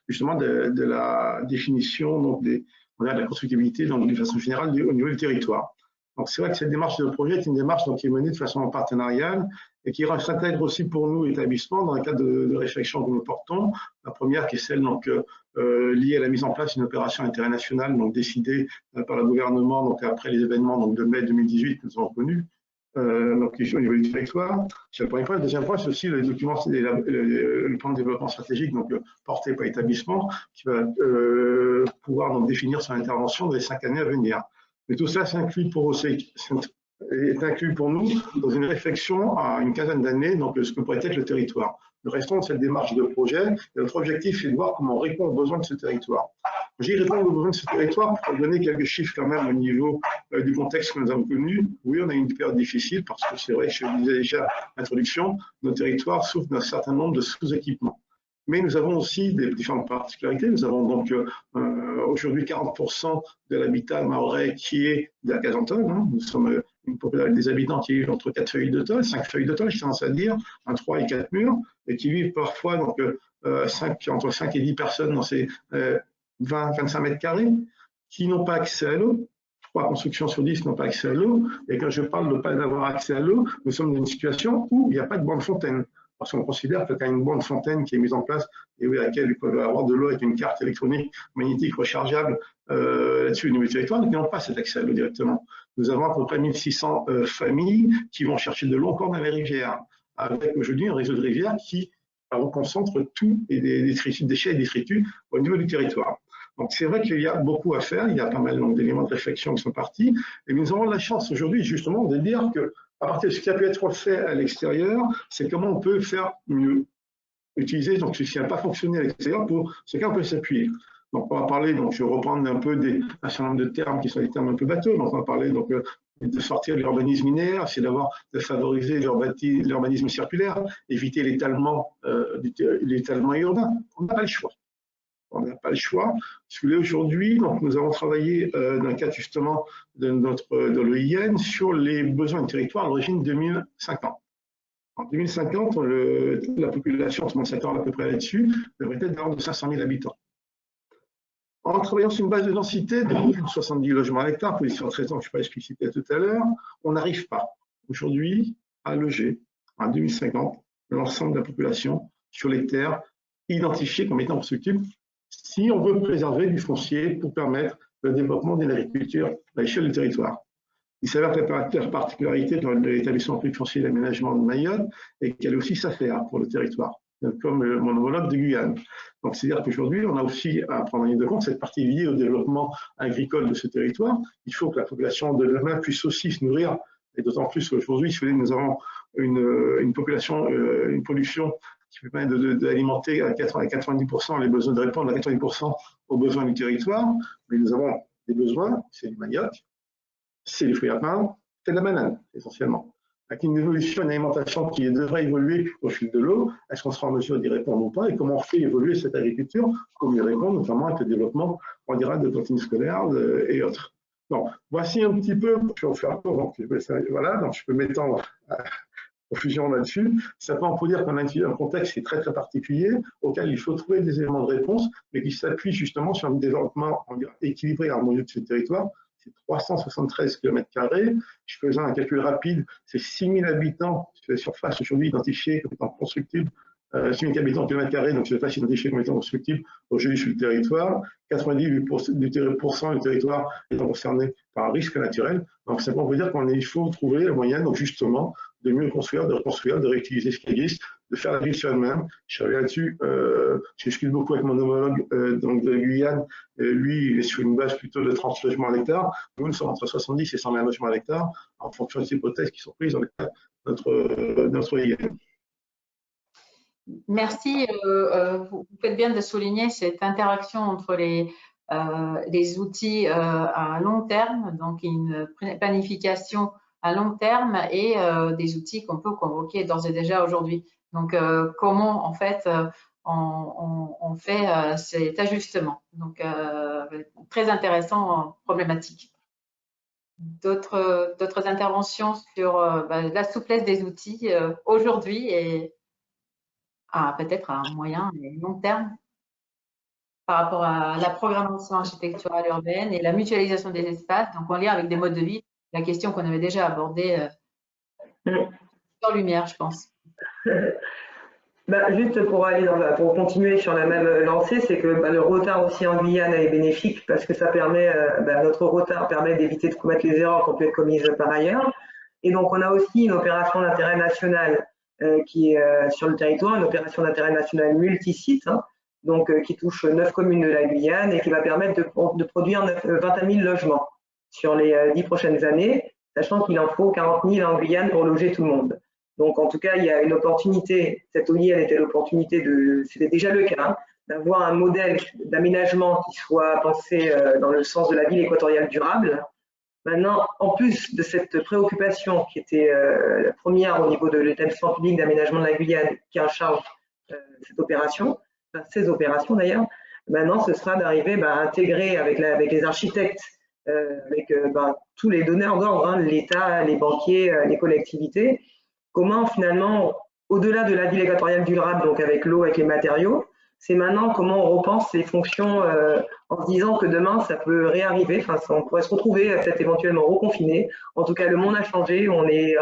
justement de la définition donc de la constructibilité donc de façon générale au niveau du territoire. Donc c'est vrai que cette démarche de projet est une démarche donc, qui est menée de façon partenariale et qui s'intègre aussi pour nous, établissements, dans un cadre de réflexion que nous portons. La première qui est celle donc, liées à la mise en place d'une opération d'intérêt national, donc décidée par le gouvernement, donc après les événements donc, de mai 2018 que nous avons connus, donc au niveau du territoire. C'est le premier point. Le deuxième point, c'est aussi le document, le plan de développement stratégique, donc porté par établissement, qui va pouvoir donc définir son intervention dans les 5 années à venir. Mais tout ça s'inclut est inclus pour nous dans une réflexion à une quinzaine d'années, donc ce que pourrait être le territoire. Nous restons dans cette démarche de projet et notre objectif est de voir comment on répond aux besoins de ce territoire. J'y réponds aux besoins de ce territoire pour donner quelques chiffres quand même au niveau du contexte que nous avons connu. Oui, on a eu une période difficile parce que c'est vrai que je le disais déjà à l'introduction, nos territoires souffrent d'un certain nombre de sous-équipements. Mais nous avons aussi des différentes particularités. Nous avons donc aujourd'hui 40% de l'habitat mahorais qui est de la case en tôle. Hein. Nous sommes une population des habitants qui vivent entre 4 feuilles de tôle, 5 feuilles de tôle, j'ai tendance à dire, 3 et 4 murs, et qui vivent parfois donc, entre 5 et 10 personnes dans ces 20-25 mètres carrés, qui n'ont pas accès à l'eau. 3 constructions sur 10 n'ont pas accès à l'eau. Et quand je parle de ne pas avoir accès à l'eau, nous sommes dans une situation où il n'y a pas de bande fontaine. Parce qu'on considère qu'il y a une bande fontaine qui est mise en place et à laquelle il peut avoir de l'eau avec une carte électronique magnétique rechargeable là-dessus au niveau du territoire, nous n'avons pas cet accès à l'eau directement. Nous avons à peu près 1600 familles qui vont chercher de l'eau encore dans les rivières, avec aujourd'hui un réseau de rivières qui concentre tout et des déchets et détritus au niveau du territoire. Donc c'est vrai qu'il y a beaucoup à faire, il y a pas mal d'éléments de réflexion qui sont partis, et nous avons la chance aujourd'hui justement de dire que à partir de ce qui a pu être fait à l'extérieur, c'est comment on peut faire mieux. Utiliser donc ce qui n'a pas fonctionné à l'extérieur pour ce qu'on peut s'appuyer. Donc on va parler, donc je vais reprendre un peu un certain nombre de termes qui sont des termes un peu bateaux. Donc on va parler donc de sortir de l'urbanisme linéaire, c'est de favoriser l'urbanisme circulaire, éviter l'étalement urbain. On n'a pas le choix. On n'a pas le choix. Parce que aujourd'hui, nous avons travaillé dans le cadre justement de l'EIN sur les besoins du territoire à l'origine 2050. En 2050, la population, tout le monde s'attend à peu près là-dessus, devrait être d'ordre de 500 000 habitants. En travaillant sur une base de densité de plus de 70 logements à l'hectare, pour les différentes raisons que je n'ai pas explicitées tout à l'heure, on n'arrive pas aujourd'hui à loger en 2050 l'ensemble de la population sur les terres identifiées comme étant constructibles, si on veut préserver du foncier pour permettre le développement de l'agriculture à l'échelle du territoire. Il s'avère que la particularité de l'établissement public foncier d'aménagement de Mayotte est qu'elle a aussi sa faire pour le territoire, comme mon homologue de Guyane. Donc, c'est-à-dire qu'aujourd'hui, on a aussi à prendre en ligne de compte cette partie liée au développement agricole de ce territoire. Il faut que la population de demain puisse aussi se nourrir, et d'autant plus qu'aujourd'hui, nous avons une population, une production qui permet d'alimenter à 90% les besoins, de répondre à 90% aux besoins du territoire. Mais nous avons des besoins, c'est du manioc, c'est les fruits à pain, c'est de la banane, essentiellement. Avec une évolution, une alimentation qui devrait évoluer au fil de l'eau, est-ce qu'on sera en mesure d'y répondre ou pas, et comment on fait évoluer cette agriculture, comment y répondre, notamment avec le développement, on dira, de cantines scolaires et autres. Donc, voici un petit peu, je vais faire donc, voilà, donc je peux m'étendre aux fusions là-dessus. Simplement pour dire qu'on a un contexte qui est très très particulier, auquel il faut trouver des éléments de réponse, mais qui s'appuie justement sur un développement équilibré et harmonieux de ce territoire. C'est 373 km². Je faisais un calcul rapide, c'est 6000 habitants sur la surface aujourd'hui identifiés comme étant constructibles, 6000 habitants km², donc surface identifiée comme étant constructible aujourd'hui sur le territoire, 98% du territoire étant concerné par un risque naturel. Donc simplement pour dire qu'il faut trouver le moyen, donc justement, de mieux construire, de reconstruire, de réutiliser ce qui existe, de faire la ville sur elle-même. Je reviens là-dessus, j'excuse beaucoup avec mon homologue donc de Guyane. Lui, il est sur une base plutôt de 30 logements à l'hectare. Nous sommes entre 70 et 120 logements à l'hectare, en fonction des hypothèses qui sont prises dans le cadre de notre IN. Merci. Vous faites bien de souligner cette interaction entre les outils à long terme, donc une planification à long terme et des outils qu'on peut convoquer d'ores et déjà aujourd'hui. Donc, comment en fait on fait cet ajustement. Donc, très intéressant, problématique. D'autres interventions sur la souplesse des outils aujourd'hui et peut-être à un moyen et long terme par rapport à la programmation architecturale urbaine et la mutualisation des espaces, donc en lien avec des modes de vie, la question qu'on avait déjà abordée sur Lumière, je pense. Juste pour pour continuer sur la même lancée, c'est que le retard aussi en Guyane est bénéfique parce que ça permet, notre retard permet d'éviter de commettre les erreurs qui ont pu être commises par ailleurs. Et donc on a aussi une opération d'intérêt national qui est sur le territoire, une opération d'intérêt national multisite, hein, donc qui touche 9 communes de la Guyane et qui va permettre de produire 21 000 logements sur les 10 prochaines années, sachant qu'il en faut 40 000 en Guyane pour loger tout le monde. Donc, en tout cas, il y a une opportunité. Cette OIN était l'opportunité c'était déjà le cas, hein, d'avoir un modèle d'aménagement qui soit pensé dans le sens de la ville équatoriale durable. Maintenant, en plus de cette préoccupation qui était la première au niveau de l'établissement public d'aménagement de la Guyane qui est en charge cette opération, enfin, ces opérations d'ailleurs, maintenant, ce sera d'arriver à intégrer avec les architectes, avec tous les donneurs d'ordre, hein, l'État, les banquiers, les collectivités, comment finalement, au-delà de la ville équatoriale durable, donc avec l'eau, avec les matériaux, c'est maintenant comment on repense ces fonctions en se disant que demain ça peut réarriver, enfin on pourrait se retrouver peut-être éventuellement reconfiné. En tout cas, le monde a changé, on est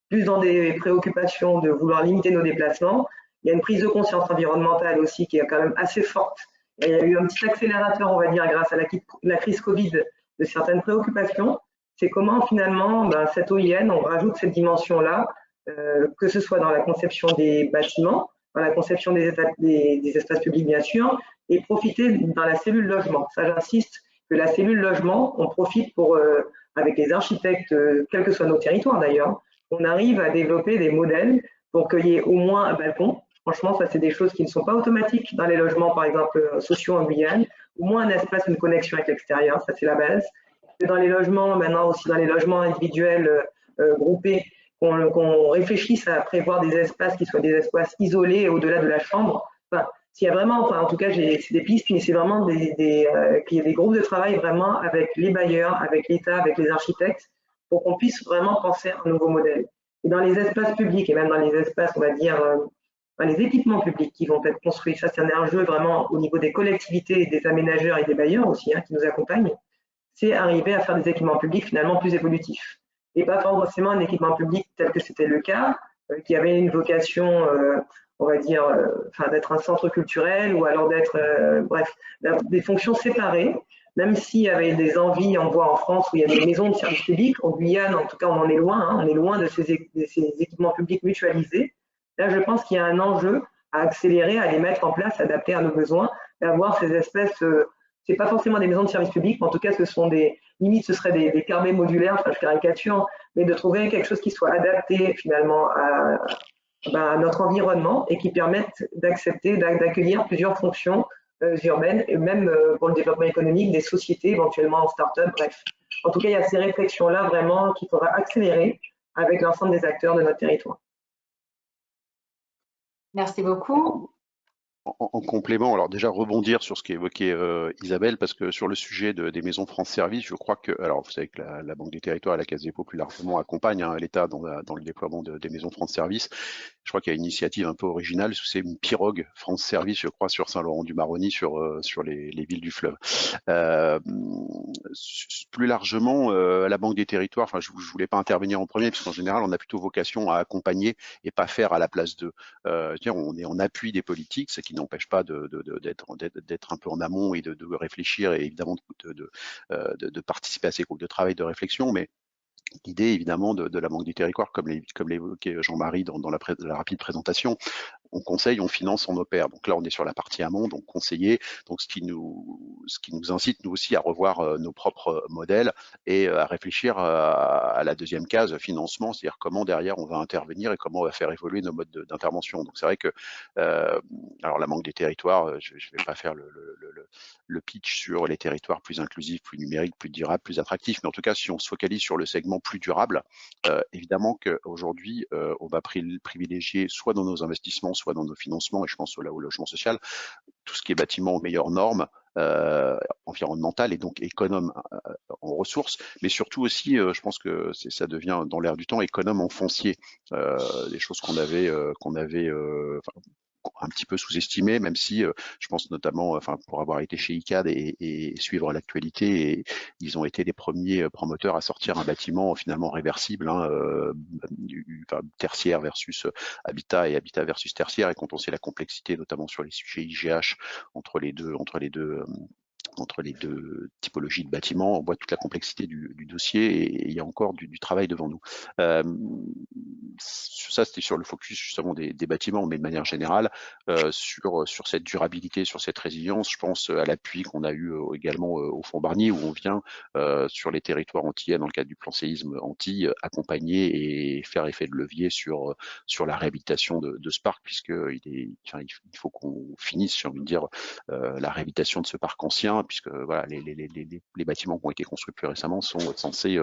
plus dans des préoccupations de vouloir limiter nos déplacements. Il y a une prise de conscience environnementale aussi qui est quand même assez forte. Il y a eu un petit accélérateur, on va dire, grâce à la crise Covid de certaines préoccupations. C'est comment finalement, cette OIN, on rajoute cette dimension-là, que ce soit dans la conception des bâtiments, dans la conception des espaces publics bien sûr, et profiter dans la cellule logement. Ça, j'insiste que la cellule logement, on profite pour, avec les architectes, quels que soient nos territoires d'ailleurs, on arrive à développer des modèles pour qu'il y ait au moins un balcon. Franchement, ça c'est des choses qui ne sont pas automatiques dans les logements, par exemple, sociaux en Guyane, au moins un espace, une connexion avec l'extérieur, ça c'est la base. Et dans les logements, maintenant aussi dans les logements individuels groupés, qu'on réfléchisse à prévoir des espaces qui soient des espaces isolés au-delà de la chambre. Enfin, s'il y a vraiment, en tout cas, c'est des pistes, mais c'est vraiment qu'il y ait des groupes de travail vraiment avec les bailleurs, avec l'État, avec les architectes, pour qu'on puisse vraiment penser à un nouveau modèle. Et dans les espaces publics et même dans les espaces, on va dire, dans les équipements publics qui vont être construits, ça c'est un enjeu vraiment au niveau des collectivités, des aménageurs et des bailleurs aussi, hein, qui nous accompagnent, c'est arriver à faire des équipements publics finalement plus évolutifs. Et pas forcément un équipement public tel que c'était le cas, qui avait une vocation, on va dire, d'être un centre culturel ou alors d'être, bref, des fonctions séparées, même s'il y avait des envies, on voit en France où il y a des maisons de services publics, en Guyane, en tout cas, on en est loin, hein, on est loin de ces équipements publics mutualisés. Là, je pense qu'il y a un enjeu à accélérer, à les mettre en place, adapter à nos besoins, d'avoir ces espèces, c'est pas forcément des maisons de services publics, mais en tout cas, ce sont limite, ce seraient des carnets modulaires, enfin, je caricature, mais de trouver quelque chose qui soit adapté finalement à notre environnement et qui permette d'accepter, d'accueillir plusieurs fonctions urbaines et même pour le développement économique des sociétés, éventuellement en start-up, bref. En tout cas, il y a ces réflexions-là vraiment qu'il faudra accélérer avec l'ensemble des acteurs de notre territoire. Merci beaucoup. En complément, alors déjà rebondir sur ce qu'évoquait Isabelle, parce que sur le sujet des maisons France Service, je crois que, alors vous savez que la Banque des Territoires et la Caisse des dépôts plus largement accompagnent l'État dans le déploiement des maisons France Service. Je crois qu'il y a une initiative un peu originale, c'est une pirogue France Service, je crois, sur Saint-Laurent-du-Maroni, sur les villes du fleuve. Plus largement, la Banque des Territoires, enfin je voulais pas intervenir en premier, parce qu'en général, on a plutôt vocation à accompagner et pas faire à la place d'eux. On est en appui des politiques, ce qui n'empêche pas d'être un peu en amont et de réfléchir et évidemment de participer à ces groupes de travail de réflexion, mais l'idée évidemment de la Banque des Territoires, comme l'évoquait Jean-Marie dans la rapide présentation, on conseille, on finance, on opère. Donc là, on est sur la partie amont, donc conseiller. Donc ce qui nous incite nous aussi à revoir nos propres modèles et à réfléchir à la deuxième case, financement, c'est-à-dire comment derrière on va intervenir et comment on va faire évoluer nos modes d'intervention. Donc c'est vrai que alors la Banque des Territoires, je ne vais pas faire le pitch sur les territoires plus inclusifs, plus numériques, plus durables, plus attractifs, mais en tout cas, si on se focalise sur le segment plus durable, évidemment qu'aujourd'hui, on va privilégier soit dans nos investissements, soit dans nos financements, et je pense au logement social, tout ce qui est bâtiment aux meilleures normes environnementales et donc économe en ressources, mais surtout aussi, je pense que ça devient dans l'air du temps économe en foncier, des choses qu'on avait un petit peu sous-estimé, même si je pense notamment, enfin, pour avoir été chez ICAD et suivre l'actualité, et ils ont été les premiers promoteurs à sortir un bâtiment finalement réversible, hein, tertiaire versus habitat et habitat versus tertiaire, et quand on sait la complexité, notamment sur les sujets IGH entre les deux typologies de bâtiments, on voit toute la complexité du dossier, et il y a encore du travail devant nous. Ça, c'était sur le focus justement des bâtiments, mais de manière générale, sur cette durabilité, sur cette résilience, je pense à l'appui qu'on a eu également au Fonds Barnier, où on vient sur les territoires antillais, dans le cadre du plan séisme Antilles, accompagner et faire effet de levier sur la réhabilitation de ce parc, il faut qu'on finisse, j'ai envie de dire, la réhabilitation de ce parc ancien, puisque voilà, les bâtiments qui ont été construits plus récemment sont censés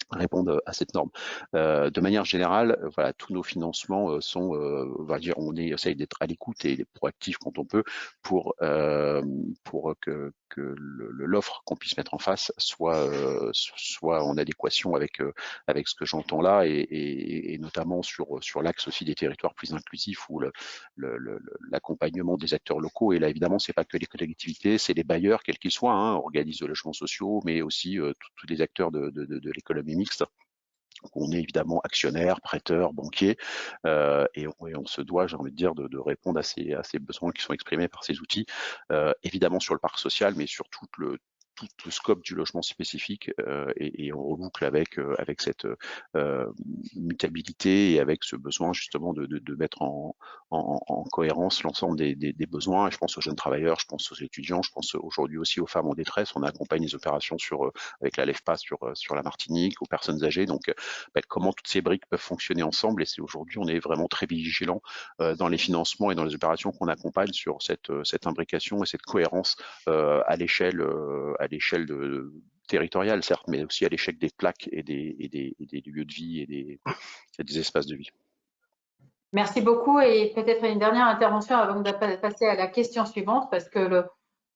répondre à cette norme. De manière générale, voilà, tous nos financements sont, on va dire, on essaye d'être à l'écoute et proactif quand on peut pour que l'offre qu'on puisse mettre en face soit en adéquation avec ce que j'entends là, et notamment sur l'axe aussi des territoires plus inclusifs, où l'accompagnement des acteurs locaux. Et là, évidemment, c'est pas que les collectivités, c'est les bailleurs, quels qu'ils soient, hein, organismes de logements sociaux, mais aussi tous les acteurs de l'économie mixte. On est évidemment actionnaire, prêteur, banquier, et on se doit, j'ai envie de dire, de répondre à ces besoins qui sont exprimés par ces outils, évidemment sur le parc social, mais sur tout le scope du logement spécifique, et on reboucle avec cette mutabilité, et avec ce besoin justement de mettre en cohérence l'ensemble des besoins. Et je pense aux jeunes travailleurs, je pense aux étudiants, je pense aujourd'hui aussi aux femmes en détresse. On accompagne les opérations avec la LEFPA sur la Martinique, aux personnes âgées. Donc comment toutes ces briques peuvent fonctionner ensemble, et c'est aujourd'hui on est vraiment très vigilant dans les financements et dans les opérations qu'on accompagne sur cette imbrication et cette cohérence à l'échelle territoriale, certes, mais aussi à l'échelle des plaques et des lieux de vie et des espaces de vie. Merci beaucoup, et peut-être une dernière intervention avant de passer à la question suivante, parce que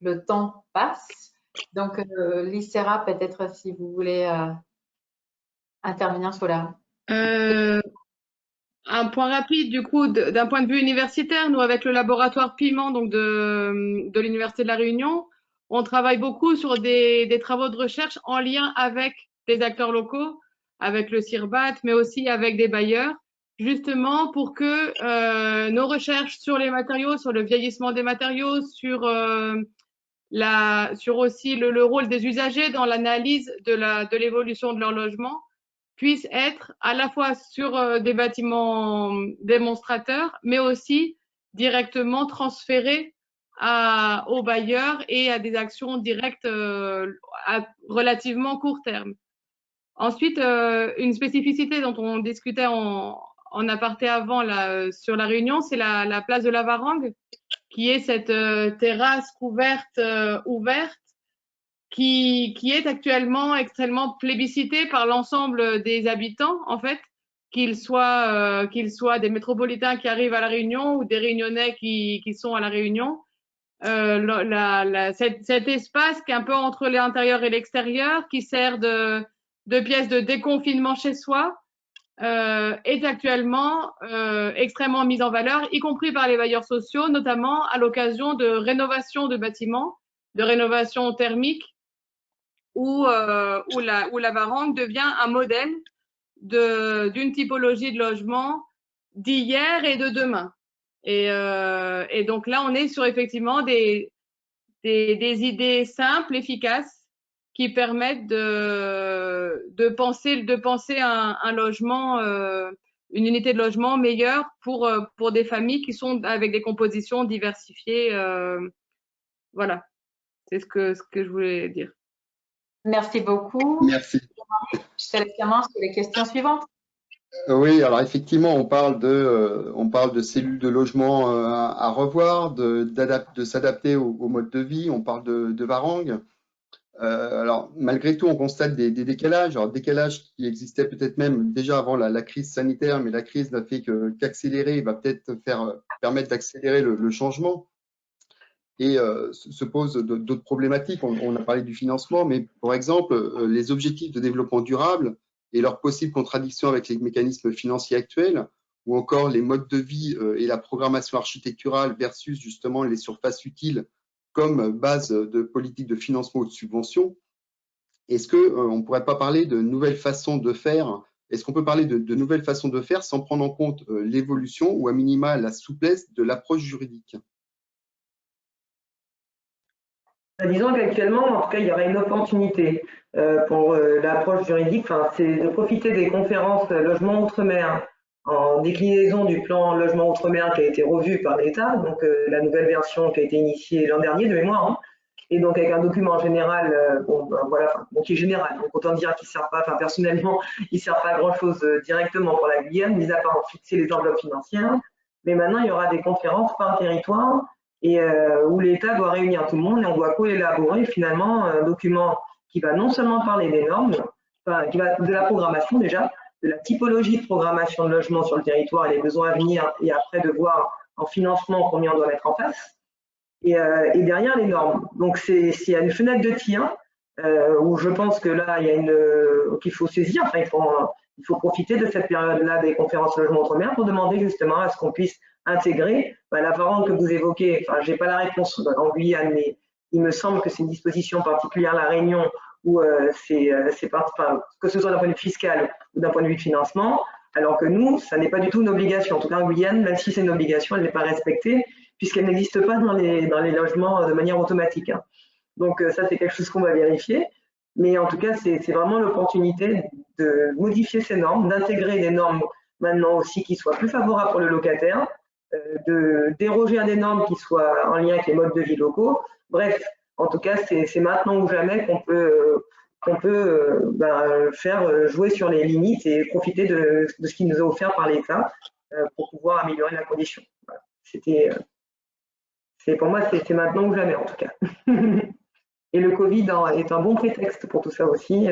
le temps passe. Donc, Lysera, peut-être si vous voulez intervenir sur la… Un point rapide, du coup, d'un point de vue universitaire, nous, avec le laboratoire Piment, donc de l'Université de La Réunion, on travaille beaucoup sur des travaux de recherche en lien avec des acteurs locaux, avec le CIRBAT, mais aussi avec des bailleurs, justement pour que nos recherches sur les matériaux, sur le vieillissement des matériaux, sur aussi le rôle des usagers dans l'analyse de l'évolution de leur logement, puissent être à la fois sur des bâtiments démonstrateurs, mais aussi directement transférés aux bailleurs et à des actions directes à relativement court terme. Ensuite, une spécificité dont on discutait en aparté avant sur La Réunion, c'est la place de la Varangue, qui est cette terrasse couverte ouverte, qui est actuellement extrêmement plébiscité par l'ensemble des habitants, en fait, qu'ils soient des métropolitains qui arrivent à La Réunion ou des Réunionnais qui sont à La Réunion. Cet espace qui est un peu entre l'intérieur et l'extérieur, qui sert de pièce de déconfinement chez soi, est actuellement extrêmement mis en valeur, y compris par les bailleurs sociaux, notamment à l'occasion de rénovation de bâtiments, de rénovation thermique, où la Varangue devient un modèle d'une typologie de logement d'hier et de demain. Et donc là, on est sur effectivement des idées simples, efficaces, qui permettent de penser un logement, une unité de logement meilleure pour des familles qui sont avec des compositions diversifiées. Voilà, c'est ce que je voulais dire. Merci beaucoup. Merci. Je te laisse la main sur les questions suivantes. Oui, alors effectivement, on parle de cellules de logement à revoir, de s'adapter au mode de vie, on parle de Varangue. Alors, malgré tout, on constate des décalages. Alors, décalages qui existaient peut-être même déjà avant la crise sanitaire, mais la crise n'a fait qu'accélérer, va peut-être permettre d'accélérer le changement. Et se posent d'autres problématiques. On a parlé du financement, mais par exemple, les objectifs de développement durable et leurs possibles contradictions avec les mécanismes financiers actuels ou encore les modes de vie et la programmation architecturale versus justement les surfaces utiles comme base de politique de financement ou de subvention, est-ce qu'on ne pourrait pas parler de nouvelles façons de faire? Est-ce qu'on peut parler de nouvelles façons de faire sans prendre en compte l'évolution ou à minima la souplesse de l'approche juridique? Disons qu'actuellement, en tout cas, il y aurait une opportunité pour l'approche juridique, c'est de profiter des conférences logement outre-mer en déclinaison du plan logement outre-mer qui a été revu par l'État, donc la nouvelle version qui a été initiée l'an dernier de mémoire, hein, et donc avec un document général, qui est général, donc autant dire qu'il ne sert pas, personnellement, il ne sert pas à grand-chose directement pour la Guyane, mis à part fixer les enveloppes financières, mais maintenant il y aura des conférences par territoire et où l'État doit réunir tout le monde et on doit co-élaborer finalement un document qui va non seulement parler des normes, qui va de la programmation déjà, de la typologie de programmation de logement sur le territoire et les besoins à venir, et après de voir en financement combien on doit mettre en place, et derrière les normes. Donc s'il y a une fenêtre de tir, où je pense que là, il y a qu'il faut saisir, il faut profiter de cette période-là des conférences logement outre-mer pour demander justement à ce qu'on puisse intégrer la variante que vous évoquez. Je n'ai pas la réponse en Guyane, mais il me semble que c'est une disposition particulière à La Réunion où que ce soit d'un point de vue fiscal ou d'un point de vue de financement, alors que nous, ça n'est pas du tout une obligation. En tout cas, en Guyane, même si c'est une obligation, elle n'est pas respectée puisqu'elle n'existe pas dans les logements de manière automatique. Hein. Donc ça, c'est quelque chose qu'on va vérifier. Mais en tout cas, c'est vraiment l'opportunité de modifier ces normes, d'intégrer des normes maintenant aussi qui soient plus favorables pour le locataire, de déroger à des normes qui soient en lien avec les modes de vie locaux. Bref, en tout cas, c'est maintenant ou jamais qu'on peut faire jouer sur les limites et profiter de ce qui nous est offert par l'État pour pouvoir améliorer la condition. Voilà. Pour moi, c'est maintenant ou jamais en tout cas. Et le Covid est un bon prétexte pour tout ça aussi,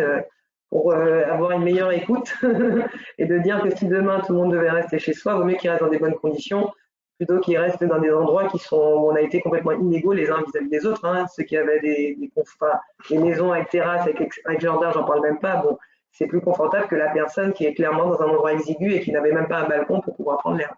pour avoir une meilleure écoute et de dire que si demain tout le monde devait rester chez soi, il vaut mieux qu'il reste dans des bonnes conditions plutôt qu'il reste dans des endroits où on a été complètement inégaux les uns vis-à-vis des autres. Hein. Ceux qui avaient des maisons avec terrasse, avec jardin, j'en parle même pas. Bon, c'est plus confortable que la personne qui est clairement dans un endroit exigu et qui n'avait même pas un balcon pour pouvoir prendre l'air.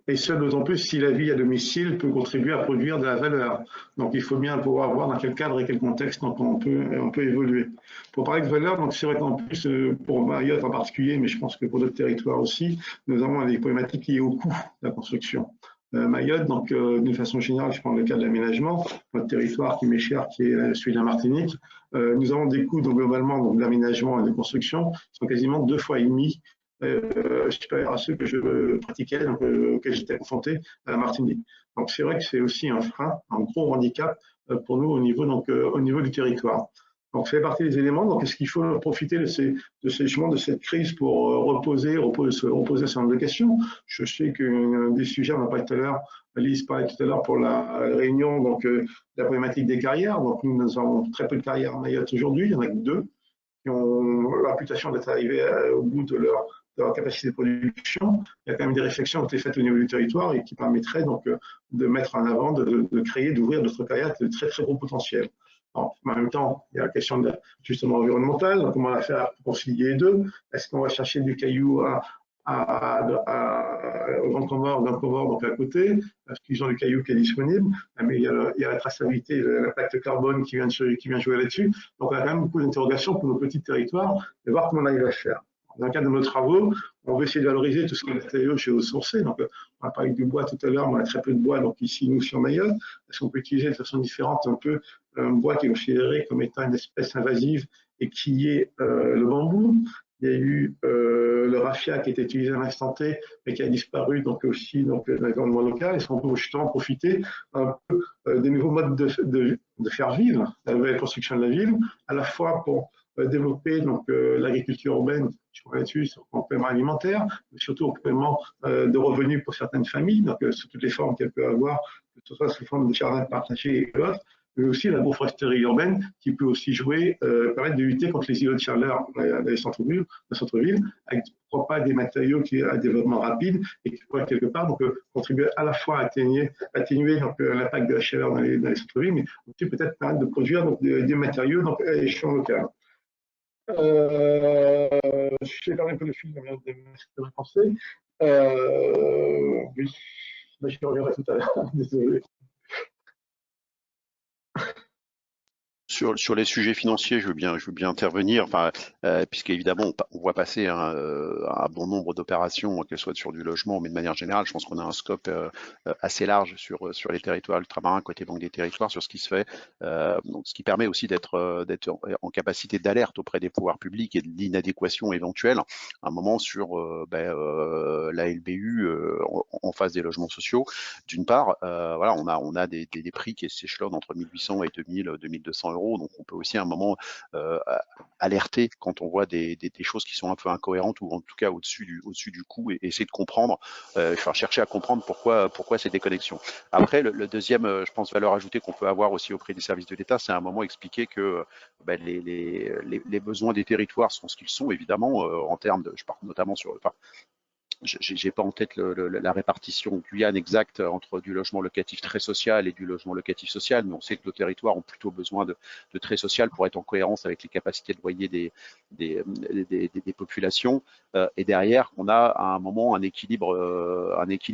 Et ce, d'autant plus si la vie à domicile peut contribuer à produire de la valeur. Donc, il faut bien pouvoir voir dans quel cadre et quel contexte donc, on peut évoluer. Pour parler de valeur, donc c'est vrai qu'en plus, pour Mayotte en particulier, mais je pense que pour d'autres territoires aussi, nous avons des problématiques liées au coût de la construction. Mayotte, donc d'une façon générale, je prends le cas de l'aménagement, notre territoire qui m'est cher, qui est celui de la Martinique, nous avons des coûts donc, globalement d'aménagement et de construction qui sont quasiment 2,5 fois supérieur à ceux que je pratiquais, donc, auxquels j'étais confronté à la Martinique. Donc c'est vrai que c'est aussi un frein, un gros handicap pour nous au niveau du territoire. Donc ça fait partie des éléments. Donc est-ce qu'il faut profiter de cette crise pour reposer un certain nombre de questions? Je sais que des sujets, on en a parlé tout à l'heure, Lise parlait tout à l'heure pour la Réunion, donc la problématique des carrières. Donc nous avons très peu de carrières en Mayotte aujourd'hui, il y en a que 2 qui ont la réputation d'être arrivés au bout de leur capacité de production. Il y a quand même des réflexions qui ont été faites au niveau du territoire et qui permettraient donc de mettre en avant, de créer, d'ouvrir d'autres carrières de très très gros potentiel. Alors, en même temps, il y a la question de justement environnementale, donc comment la faire pour concilier les deux. Est-ce qu'on va chercher du caillou au Grand Comore, donc à côté, parce qu'ils ont du caillou qui est disponible, mais il y a la traçabilité, l'impact carbone qui vient jouer là-dessus. Donc on a quand même beaucoup d'interrogations pour nos petits territoires, de voir comment on arrive à faire. Dans le cadre de nos travaux, on veut essayer de valoriser tout ce qui est matériaux chez eau sourcée. Donc, on a parlé du bois tout à l'heure, mais on a très peu de bois. Donc, ici, nous, sur Mayotte, est-ce qu'on peut utiliser de façon différente un peu un bois qui est considéré comme étant une espèce invasive et qui est le bambou? Il y a eu le raffia qui était utilisé à l'instant T, mais qui a disparu donc aussi dans l'environnement local. Est-ce qu'on peut justement profiter un peu des nouveaux modes de faire vivre la nouvelle construction de la ville, à la fois pour développer donc l'agriculture urbaine, je crois là-dessus, sur le complément alimentaire, mais surtout au complément de revenus pour certaines familles, donc sous toutes les formes qu'elles peuvent avoir, que ce soit sous forme de jardins partagés et autres, mais aussi l'agroforesterie urbaine qui peut aussi permettre de lutter contre les îlots de chaleur dans les centres-villes, avec pourquoi pas des matériaux qui ont un développement rapide et qui pourraient quelque part donc, contribuer à la fois à atténuer l'impact de la chaleur dans les centres-villes, mais aussi peut-être permettre de produire donc, des matériaux donc, à l'échelon local. J'ai perdu un peu le fil de ma pensée. Oui, je reviendrai tout à l'heure, désolé. Sur les sujets financiers, je veux bien intervenir, enfin, puisqu'évidemment, on voit passer un bon nombre d'opérations, qu'elles soient sur du logement, mais de manière générale, je pense qu'on a un scope assez large sur les territoires ultramarins, côté Banque des Territoires, sur ce qui se fait, donc, ce qui permet aussi d'être en capacité d'alerte auprès des pouvoirs publics et de l'inadéquation éventuelle, à un moment sur la LBU en face des logements sociaux. D'une part, voilà, on a des prix qui s'échelonnent entre 1800 et 2000, 2200 euros. Donc, on peut aussi à un moment alerter quand on voit des choses qui sont un peu incohérentes ou en tout cas au-dessus du coût et essayer de comprendre, enfin chercher à comprendre pourquoi ces déconnexions. Après, le deuxième, je pense, valeur ajoutée qu'on peut avoir aussi auprès des services de l'État, c'est à un moment expliquer que les besoins des territoires sont ce qu'ils sont, évidemment, en termes de, je parle notamment sur, enfin, j'ai pas en tête la répartition Guyane exacte entre du logement locatif très social et du logement locatif social, mais on sait que nos territoires ont plutôt besoin de très social pour être en cohérence avec les capacités de loyer des populations. Et derrière, on a à un moment un équilibre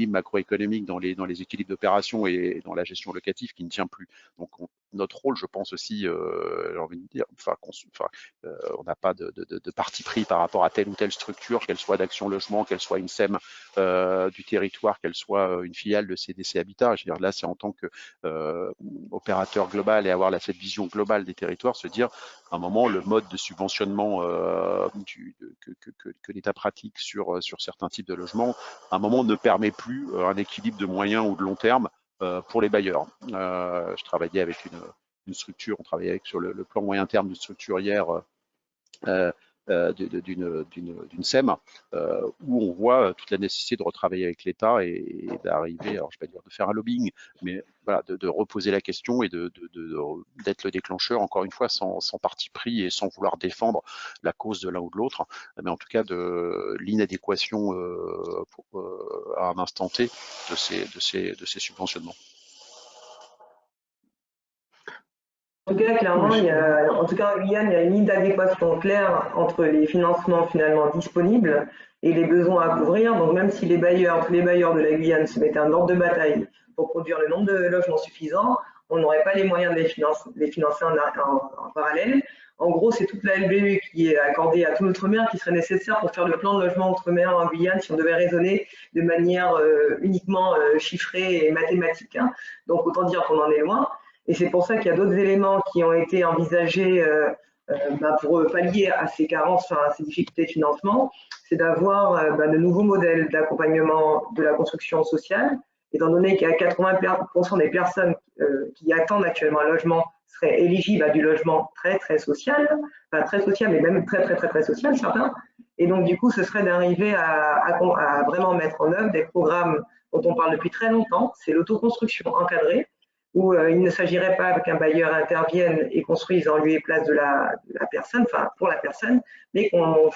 macroéconomique dans les équilibres d'opération et dans la gestion locative qui ne tient plus. Donc notre rôle, je pense aussi, j'ai envie de dire, on n'a pas de parti pris par rapport à telle ou telle structure, qu'elle soit d'Action Logement, qu'elle soit une SEM du territoire, qu'elle soit une filiale de CDC Habitat. Je veux dire, là, c'est en tant que opérateur global et avoir cette vision globale des territoires, se dire, à un moment, le mode de subventionnement que l'État pratique sur certains types de logements, à un moment, ne permet plus un équilibre de moyen ou de long terme pour les bailleurs. Je travaillais avec une structure, on travaillait sur le plan moyen terme d'une structure hier d'une SEM où on voit toute la nécessité de retravailler avec l'État et d'arriver, alors je ne vais pas dire de faire un lobbying, mais voilà, de reposer la question et d'être le déclencheur, encore une fois, sans parti pris et sans vouloir défendre la cause de l'un ou de l'autre, mais en tout cas de l'inadéquation à un instant T de ces subventionnements. En tout cas, clairement, en tout cas, en Guyane, il y a une inadéquation claire entre les financements finalement disponibles et les besoins à couvrir. Donc, même si tous les bailleurs de la Guyane se mettaient un ordre de bataille pour produire le nombre de logements suffisants, on n'aurait pas les moyens de les financer en parallèle. En gros, c'est toute la LBU qui est accordée à tout l'outre-mer qui serait nécessaire pour faire le plan de logement outre-mer en Guyane si on devait raisonner de manière uniquement chiffrée et mathématique. Hein. Donc, autant dire qu'on en est loin. Et c'est pour ça qu'il y a d'autres éléments qui ont été envisagés pour pallier à ces carences, à ces difficultés de financement, c'est d'avoir de nouveaux modèles d'accompagnement de la construction sociale, étant donné qu'il y a 80% des personnes qui attendent actuellement un logement seraient éligibles à du logement très très social, enfin très social, mais même très très très très social certains. Et donc du coup, ce serait d'arriver à vraiment mettre en œuvre des programmes dont on parle depuis très longtemps, c'est l'autoconstruction encadrée, où il ne s'agirait pas qu'un bailleur intervienne et construise en lieu et place de la personne, enfin pour la personne, mais qu'on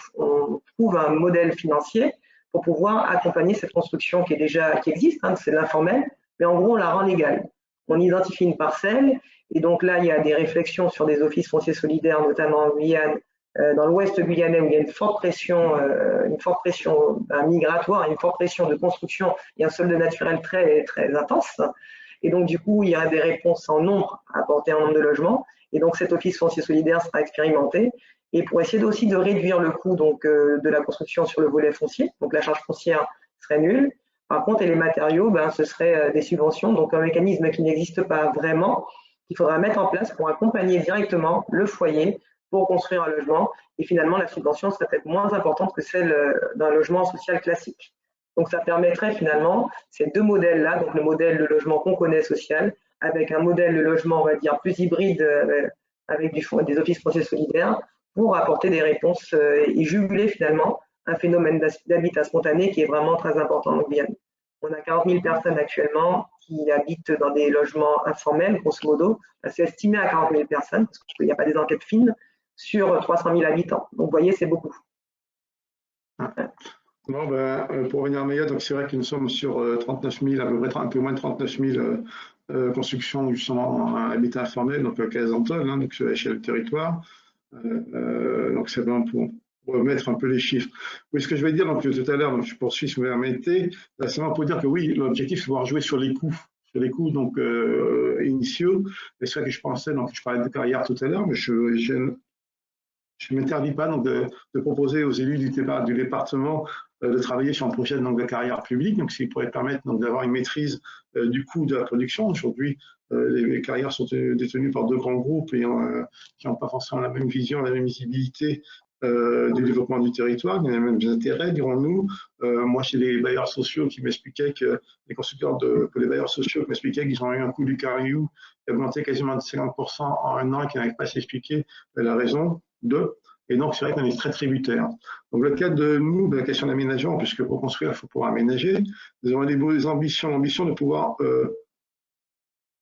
trouve un modèle financier pour pouvoir accompagner cette construction qui existe, hein, c'est l'informel, mais en gros on la rend légale. On identifie une parcelle et donc là il y a des réflexions sur des offices fonciers solidaires, notamment en Guyane, dans l'ouest guyanais où il y a une forte pression migratoire, une forte pression de construction et un solde naturel très très intense. Et donc, du coup, il y a des réponses en nombre à apporter en nombre de logements. Et donc, cet office foncier solidaire sera expérimenté. Et pour essayer aussi de réduire le coût de la construction sur le volet foncier, donc la charge foncière serait nulle. Par contre, et les matériaux, ce serait des subventions, donc un mécanisme qui n'existe pas vraiment, qu'il faudra mettre en place pour accompagner directement le foyer pour construire un logement. Et finalement, la subvention serait peut-être moins importante que celle d'un logement social classique. Donc, ça permettrait finalement ces deux modèles-là, donc le modèle de logement qu'on connaît social, avec un modèle de logement, on va dire, plus hybride avec des offices fonciers solidaires, pour apporter des réponses et juguler finalement un phénomène d'habitat spontané qui est vraiment très important en Guyane. On a 40 000 personnes actuellement qui habitent dans des logements informels, grosso modo. C'est estimé à 40 000 personnes, parce qu'il n'y a pas des enquêtes fines, sur 300 000 habitants. Donc, vous voyez, c'est beaucoup. Bon, pour revenir à Mayotte, donc c'est vrai que nous sommes sur 39 000, à peu près un peu moins de 39 000 constructions justement en habitat informel, donc 15 tonnes, hein, donc sur l'échelle du territoire. Donc, c'est vraiment pour remettre un peu les chiffres. Oui, ce que je vais dire donc, tout à l'heure, donc je poursuis si vous me permettez, c'est vraiment pour dire que oui, l'objectif, c'est de pouvoir jouer sur les coûts donc, initiaux. Et c'est vrai que je pensais, donc je parlais de carrière tout à l'heure, mais je ne m'interdis pas donc, de proposer aux élus du département de travailler sur un projet donc, de carrière publique, donc, ce qui pourrait permettre d'avoir une maîtrise du coût de la production. Aujourd'hui, les carrières sont détenues par 2 grands groupes qui n'ont pas forcément la même vision, la même visibilité du développement du territoire, les mêmes intérêts, dirons-nous. Moi, chez les bailleurs sociaux qui m'expliquaient que les constructeurs les bailleurs sociaux m'expliquaient qu'ils ont eu un coût du carriou qui a augmenté quasiment de 50% en un an et qu'ils n'avaient pas à s'expliquer la raison de. Et donc, c'est vrai qu'on est très tributaire. Donc, le cas de nous, de la question d'aménagement, puisque pour construire, il faut pouvoir aménager, nous avons des ambitions, l'ambition de pouvoir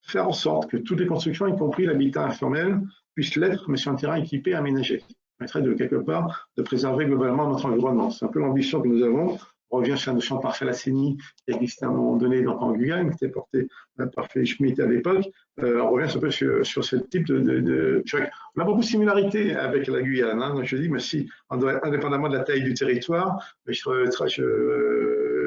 faire en sorte que toutes les constructions, y compris l'habitat informel, puissent l'être, mais sur un terrain équipé, aménagé. Ça permettrait de quelque part de préserver globalement notre environnement. C'est un peu l'ambition que nous avons. On revient sur la notion de parcellacénie qui existait à un moment donné en Guyane, qui était portée par Félix Schmitt à l'époque. On revient un peu sur ce type on a beaucoup de similarités avec la Guyane. Hein. Donc je dis, mais si, indépendamment de la taille du territoire,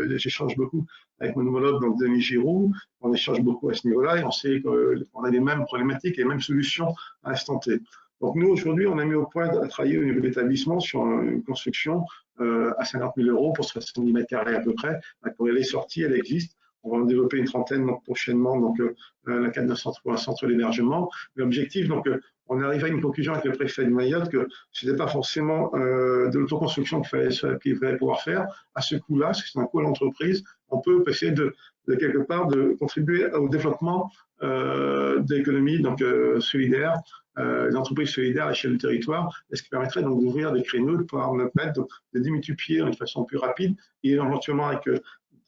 j'échange beaucoup avec mon homologue, donc Denis Giroux. On échange beaucoup à ce niveau-là et on sait qu'on a les mêmes problématiques et les mêmes solutions à l'instant T. Donc nous, aujourd'hui, on a mis au point à travailler au niveau de l'établissement sur une construction à 50 000 € pour 70 mètres carrés à peu près. Pour les sorties, elle existe. On va en développer une trentaine donc, prochainement, donc la 4900 pour un centre d'hébergement. L'objectif, donc, on arrive à une conclusion avec le préfet de Mayotte que ce n'était pas forcément de l'autoconstruction qu'il fallait pouvoir faire à ce coût-là, c'est un coût à l'entreprise. On peut essayer de quelque part de contribuer au développement de l'économie donc solidaire, des entreprises solidaires à l'échelle du territoire, et ce qui permettrait donc d'ouvrir des créneaux, de pouvoir nous permettre de démultiplier de façon plus rapide et éventuellement avec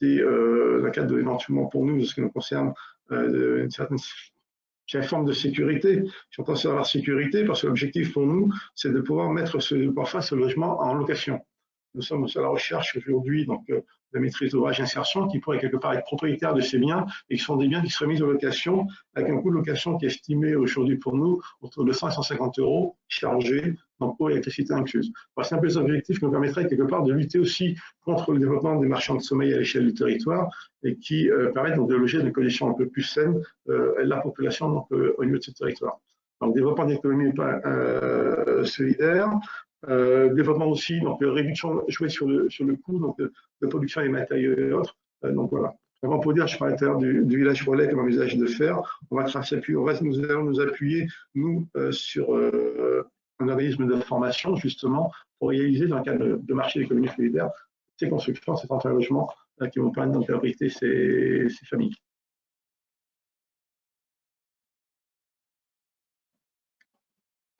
dans le cadre éventuellement pour nous, ce qui nous concerne, une certaine forme de sécurité. J'entends ça la sécurité parce que l'objectif pour nous, c'est de pouvoir mettre parfois ce logement en location. Nous sommes à la recherche aujourd'hui donc, de la maîtrise d'ouvrage d'insertion qui pourrait quelque part être propriétaire de ces biens et qui sont des biens qui seraient mis en location avec un coût de location qui est estimé aujourd'hui pour nous autour de 100 et 150 € chargés, donc eau et électricité incluse. C'est un peu les objectifs qui nous permettraient quelque part de lutter aussi contre le développement des marchands de sommeil à l'échelle du territoire et qui permettent donc de loger dans des conditions un peu plus saines la population donc, au niveau de ce territoire. Donc développement d'économie solidaire, développement aussi, donc réduction, jouer sur le coût donc, de production des matériaux et autres. Donc voilà. Avant pour dire, je parlais tout à l'heure du village relais comme envisage de faire. Nous allons nous appuyer, nous, sur un organisme de formation, justement, pour réaliser dans le cadre de marché d'économie solidaire ces constructions, ces centres de logement qui vont permettre d'abriter ces familles.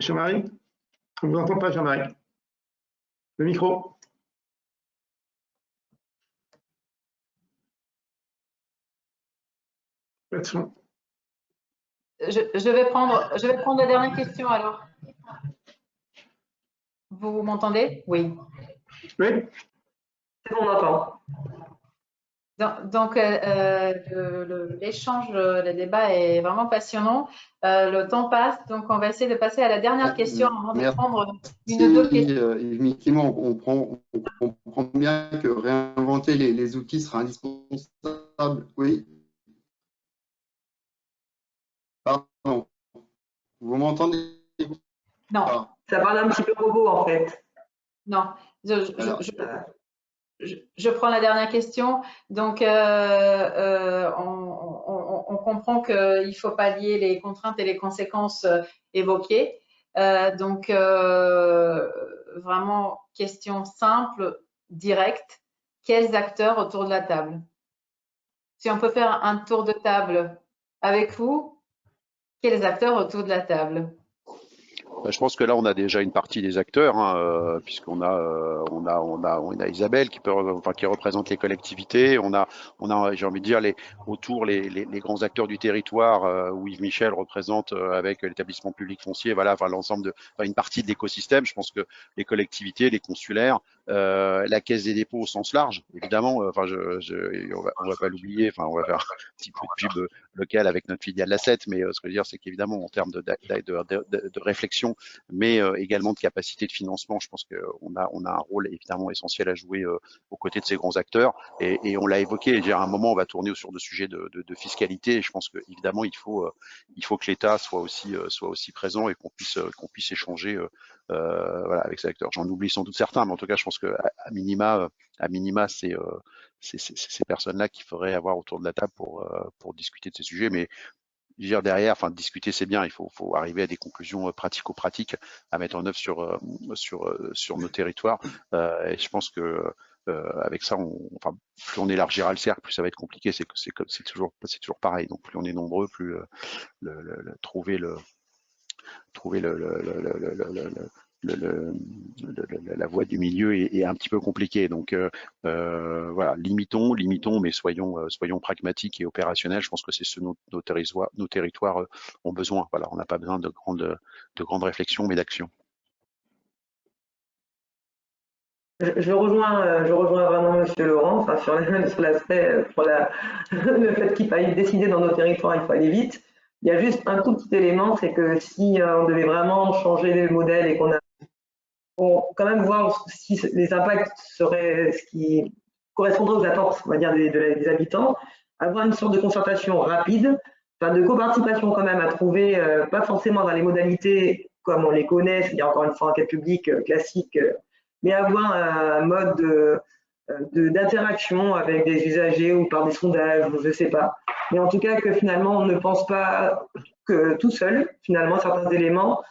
Jean-Marie, on ne vous entend pas, Jean-Marie. Le micro. Je vais prendre la dernière question alors. Vous m'entendez? Oui. Oui. C'est bon, on entend. Donc, l'échange, le débat est vraiment passionnant. Le temps passe, donc on va essayer de passer à la dernière question avant de prendre une ou deux questions. Effectivement, on comprend bien que réinventer les outils sera indispensable. Oui. Pardon. Vous m'entendez? Non. Ça parle un petit peu robot en fait. Non. Je prends la dernière question. Donc, on comprend qu'il ne faut pas lier les contraintes et les conséquences évoquées. Donc, vraiment, question simple, directe. Quels acteurs autour de la table? Si on peut faire un tour de table avec vous, quels acteurs autour de la table? Je pense que là, on a déjà une partie des acteurs, hein, puisqu'on a Isabelle qui représente les collectivités. On a, j'ai envie de dire, les grands acteurs du territoire, où Yves Michel représente avec l'établissement public foncier, voilà, l'ensemble une partie de l'écosystème. Je pense que les collectivités, les consulaires, la Caisse des dépôts au sens large, évidemment. Enfin, on va pas l'oublier. Enfin, on va faire un petit peu de pub locale avec notre filiale l'Asset, mais ce que je veux dire, c'est qu'évidemment, en termes de réflexion, mais également de capacité de financement, je pense qu'on a un rôle évidemment essentiel à jouer aux côtés de ces grands acteurs. Et on l'a évoqué. À un moment, on va tourner sur des sujets de fiscalité. Et je pense que évidemment, il faut que l'État soit aussi présent et qu'on puisse échanger voilà, avec ces acteurs. J'en oublie sans doute certains, mais en tout cas, je pense que à minima, c'est ces personnes-là qu'il faudrait avoir autour de la table pour discuter de ces sujets. Mais je veux dire, derrière, enfin, discuter, c'est bien. Il faut arriver à des conclusions pratico-pratiques à mettre en œuvre sur nos territoires. Et je pense que avec ça, enfin, plus on élargira le cercle, plus ça va être compliqué. C'est toujours pareil. Donc, plus on est nombreux, plus trouver la voie du milieu est un petit peu compliquée. Donc voilà, limitons, mais soyons pragmatiques et opérationnels. Je pense que c'est ce que nos territoires ont besoin. Voilà, on n'a pas besoin de grandes réflexions, mais d'actions. Je rejoins vraiment Monsieur Laurent, enfin, sur l'aspect, pour le fait qu'il fallait décider dans nos territoires, il faut aller vite. Il y a juste un tout petit élément, c'est que si on devait vraiment changer le modèle et qu'on quand même voir si les impacts seraient ce qui correspondrait aux attentes, on va dire, des habitants, avoir une sorte de concertation rapide, enfin de coparticipation quand même à trouver, pas forcément dans les modalités comme on les connaît, c'est-à-dire encore une fois enquête publique classique, mais avoir un mode d'interaction avec des usagers ou par des sondages, ou je ne sais pas. Mais en tout cas, que finalement, on ne pense pas que tout seul, finalement, certains éléments,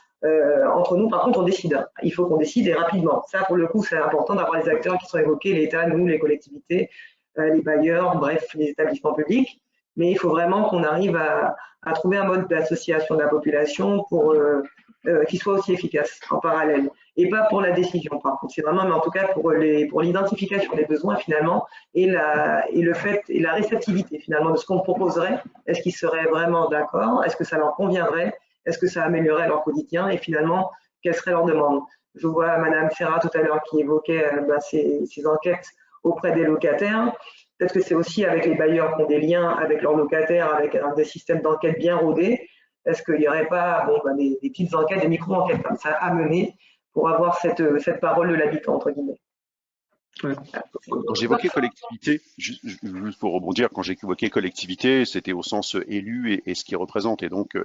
entre nous, par contre, on décide. Il faut qu'on décide et rapidement. Ça, pour le coup, c'est important d'avoir les acteurs qui sont évoqués, l'État, nous, les collectivités, les bailleurs, bref, les établissements publics. Mais il faut vraiment qu'on arrive à trouver un mode d'association de la population pour qui soit aussi efficace en parallèle. Et pas pour la décision, par contre. C'est vraiment, mais en tout cas, pour l'identification des besoins, finalement, et le fait, et la réceptivité, finalement, de ce qu'on proposerait. Est-ce qu'ils seraient vraiment d'accord? Est-ce que ça leur conviendrait? Est-ce que ça améliorerait leur quotidien? Et finalement, quelle serait leur demande? Je vois Madame Ferrat tout à l'heure qui évoquait ces enquêtes auprès des locataires. Peut-être que c'est aussi avec les bailleurs qui ont des liens avec leurs locataires, avec des systèmes d'enquête bien rodés. Est-ce qu'il n'y aurait pas des petites enquêtes, des micro-enquêtes comme ça à mener pour avoir cette parole de l'habitant, entre guillemets? Ouais. Quand j'évoquais collectivité, juste pour rebondir, quand j'évoquais collectivité, c'était au sens élu et ce qu'ils représentent, et donc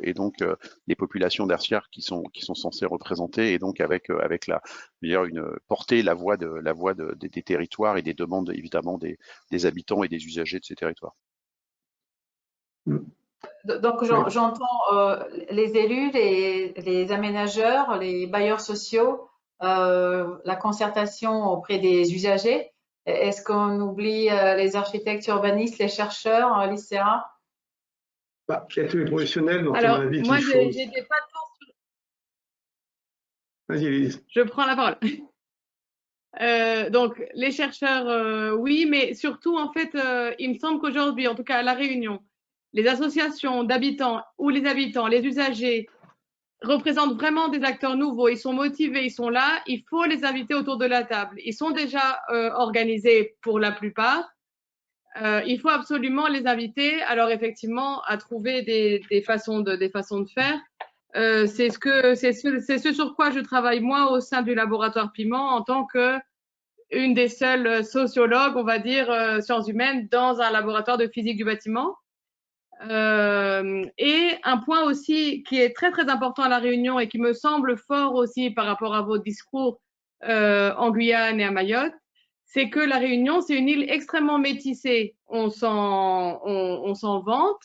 les populations tertiaires qui sont censées représenter, et donc avec porter la voix des territoires et des demandes évidemment des habitants et des usagers de ces territoires. Donc j'entends les élus, les aménageurs, les bailleurs sociaux, la concertation auprès des usagers. Est-ce qu'on oublie les architectes urbanistes, les chercheurs, l'ICERA? Il y a tous les professionnels, donc alors, à mon avis, moi, j'ai pas de temps sur... Vas-y, Élise. Je prends la parole. Donc, les chercheurs, oui, mais surtout, en fait, il me semble qu'aujourd'hui, en tout cas à La Réunion, les associations d'habitants ou les habitants, les usagers, représentent vraiment des acteurs nouveaux. Ils sont motivés, ils sont là. Il faut les inviter autour de la table. Ils sont déjà organisés pour la plupart. Il faut absolument les inviter. Alors effectivement, à trouver des façons de faire. C'est ce sur quoi je travaille moi au sein du laboratoire Piment en tant que une des seules sociologues, on va dire, sciences humaines dans un laboratoire de physique du bâtiment. Et un point aussi qui est très très important à La Réunion et qui me semble fort aussi par rapport à vos discours en Guyane et à Mayotte, c'est que La Réunion, c'est une île extrêmement métissée. On s'en vante,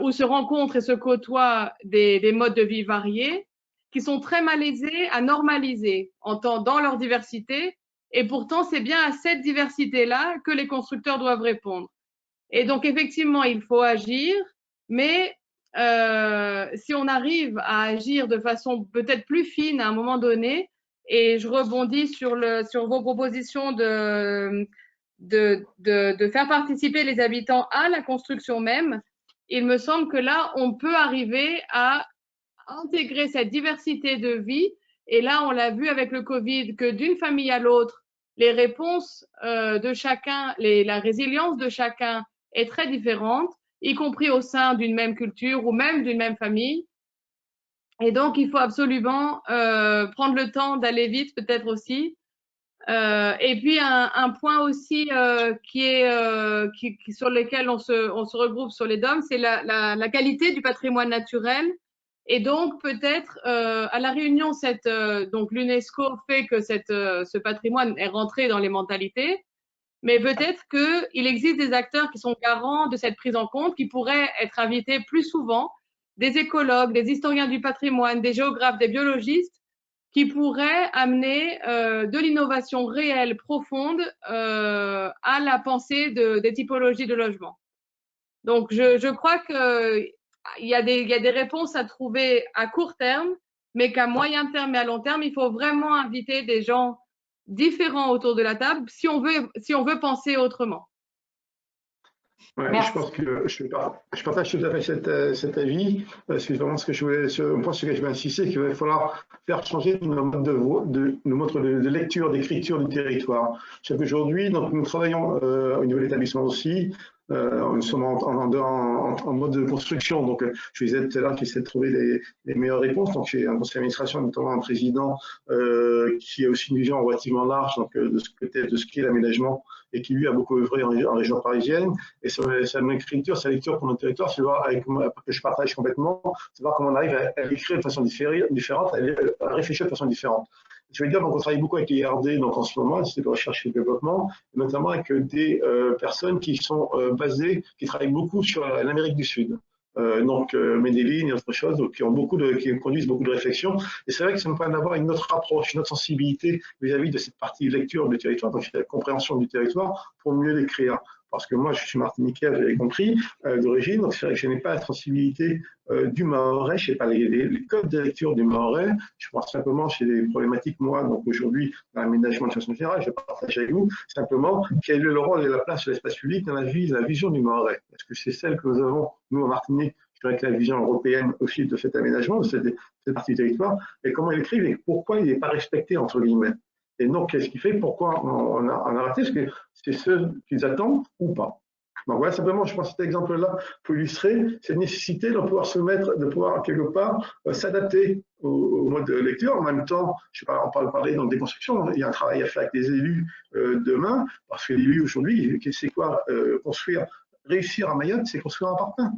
où se rencontrent et se côtoient des modes de vie variés qui sont très malaisés à normaliser dans leur diversité. Et pourtant, c'est bien à cette diversité-là que les constructeurs doivent répondre. Et donc, effectivement, il faut agir, mais si on arrive à agir de façon peut-être plus fine à un moment donné, et je rebondis sur vos propositions de faire participer les habitants à la construction même, il me semble que là, on peut arriver à intégrer cette diversité de vie. Et là, on l'a vu avec le Covid, que d'une famille à l'autre, les réponses de chacun, la résilience de chacun est très différente, y compris au sein d'une même culture ou même d'une même famille. Et donc, il faut absolument prendre le temps d'aller vite, peut-être aussi. Et puis, un point aussi sur lequel on se regroupe sur les DOM, c'est la qualité du patrimoine naturel. Et donc, peut-être, à La Réunion, donc l'UNESCO fait que ce patrimoine est rentré dans les mentalités, mais peut-être qu'il existe des acteurs qui sont garants de cette prise en compte, qui pourraient être invités plus souvent, des écologues, des historiens du patrimoine, des géographes, des biologistes, qui pourraient amener de l'innovation réelle, profonde, à la pensée des typologies de logement. Donc, je crois qu'il y a des réponses à trouver à court terme, mais qu'à moyen terme et à long terme, il faut vraiment inviter des gens différents autour de la table si on veut penser autrement. Ouais, je pense que je partage tout à fait cet avis. C'est vraiment ce que je voulais, un point sur lequel je vais insister, qu'il va falloir faire changer nos modes de lecture, d'écriture du territoire. Chaque aujourd'hui, donc nous travaillons au niveau de l'établissement aussi. Nous sommes en mode de construction, donc je vous disais tout à l'heure qu'il essaie de trouver les meilleures réponses. Donc j'ai un conseil d'administration, notamment un président qui a aussi une vision relativement large donc, de ce qu'est l'aménagement et qui lui a beaucoup œuvré en région parisienne. Et sa écriture, sa lecture pour nos territoires, c'est voir que je partage complètement, c'est voir comment on arrive à l'écrire de façon différente, à réfléchir de façon différente. Je veux dire, donc on travaille beaucoup avec les IRD donc en ce moment, c'est de recherche et développement, et notamment avec des personnes qui sont basées, qui travaillent beaucoup sur l'Amérique du Sud. Donc Medellin et autre chose, donc, qui conduisent beaucoup de réflexions. Et c'est vrai que ça nous permet d'avoir une autre approche, une autre sensibilité vis-à-vis de cette partie lecture du territoire, donc la compréhension du territoire pour mieux l'écrire. Parce que moi, je suis martiniquais, vous avez compris, d'origine, donc c'est vrai que je n'ai pas la sensibilité du mahorais, je n'ai pas les codes de lecture du mahorais. Je pense simplement chez les problématiques, moi, donc aujourd'hui, dans l'aménagement de façon générale, je partage avec vous, simplement, quel est le rôle et la place de l'espace public dans la vision du mahorais. Est-ce que c'est celle que nous avons, nous, en Martinique, je dirais que la vision européenne aussi de cet aménagement, de cette partie du territoire, et comment il écrit et pourquoi il n'est pas respecté, entre guillemets. Et donc, qu'est-ce qui fait, pourquoi on a raté, est-ce que c'est ce qu'ils attendent ou pas. Donc voilà, simplement, je pense que cet exemple-là peut illustrer cette nécessité de pouvoir se mettre, de pouvoir quelque part s'adapter au mode de lecture. En même temps, je sais pas, on parle donc des constructions, il y a un travail à faire avec les élus demain, parce que l'élus aujourd'hui, c'est quoi construire, réussir à Mayotte, c'est construire un parpaing.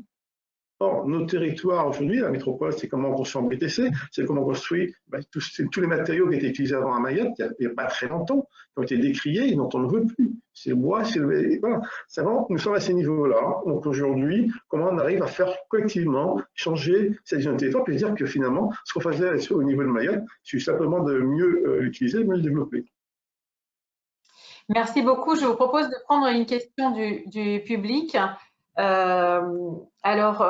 Or, nos territoires aujourd'hui, la métropole, c'est comment on construit en BTC, c'est comment on construit tous les matériaux qui étaient utilisés avant à Mayotte, il n'y a pas très longtemps, qui ont été décriés et dont on ne veut plus. C'est le bois, c'est le... Voilà. Nous sommes à ces niveaux-là. Donc aujourd'hui, comment on arrive à faire collectivement changer cette vision de territoire, puis dire que finalement, ce qu'on faisait au niveau de Mayotte, c'est simplement de mieux l'utiliser, de mieux le développer. Merci beaucoup. Je vous propose de prendre une question du public. Alors,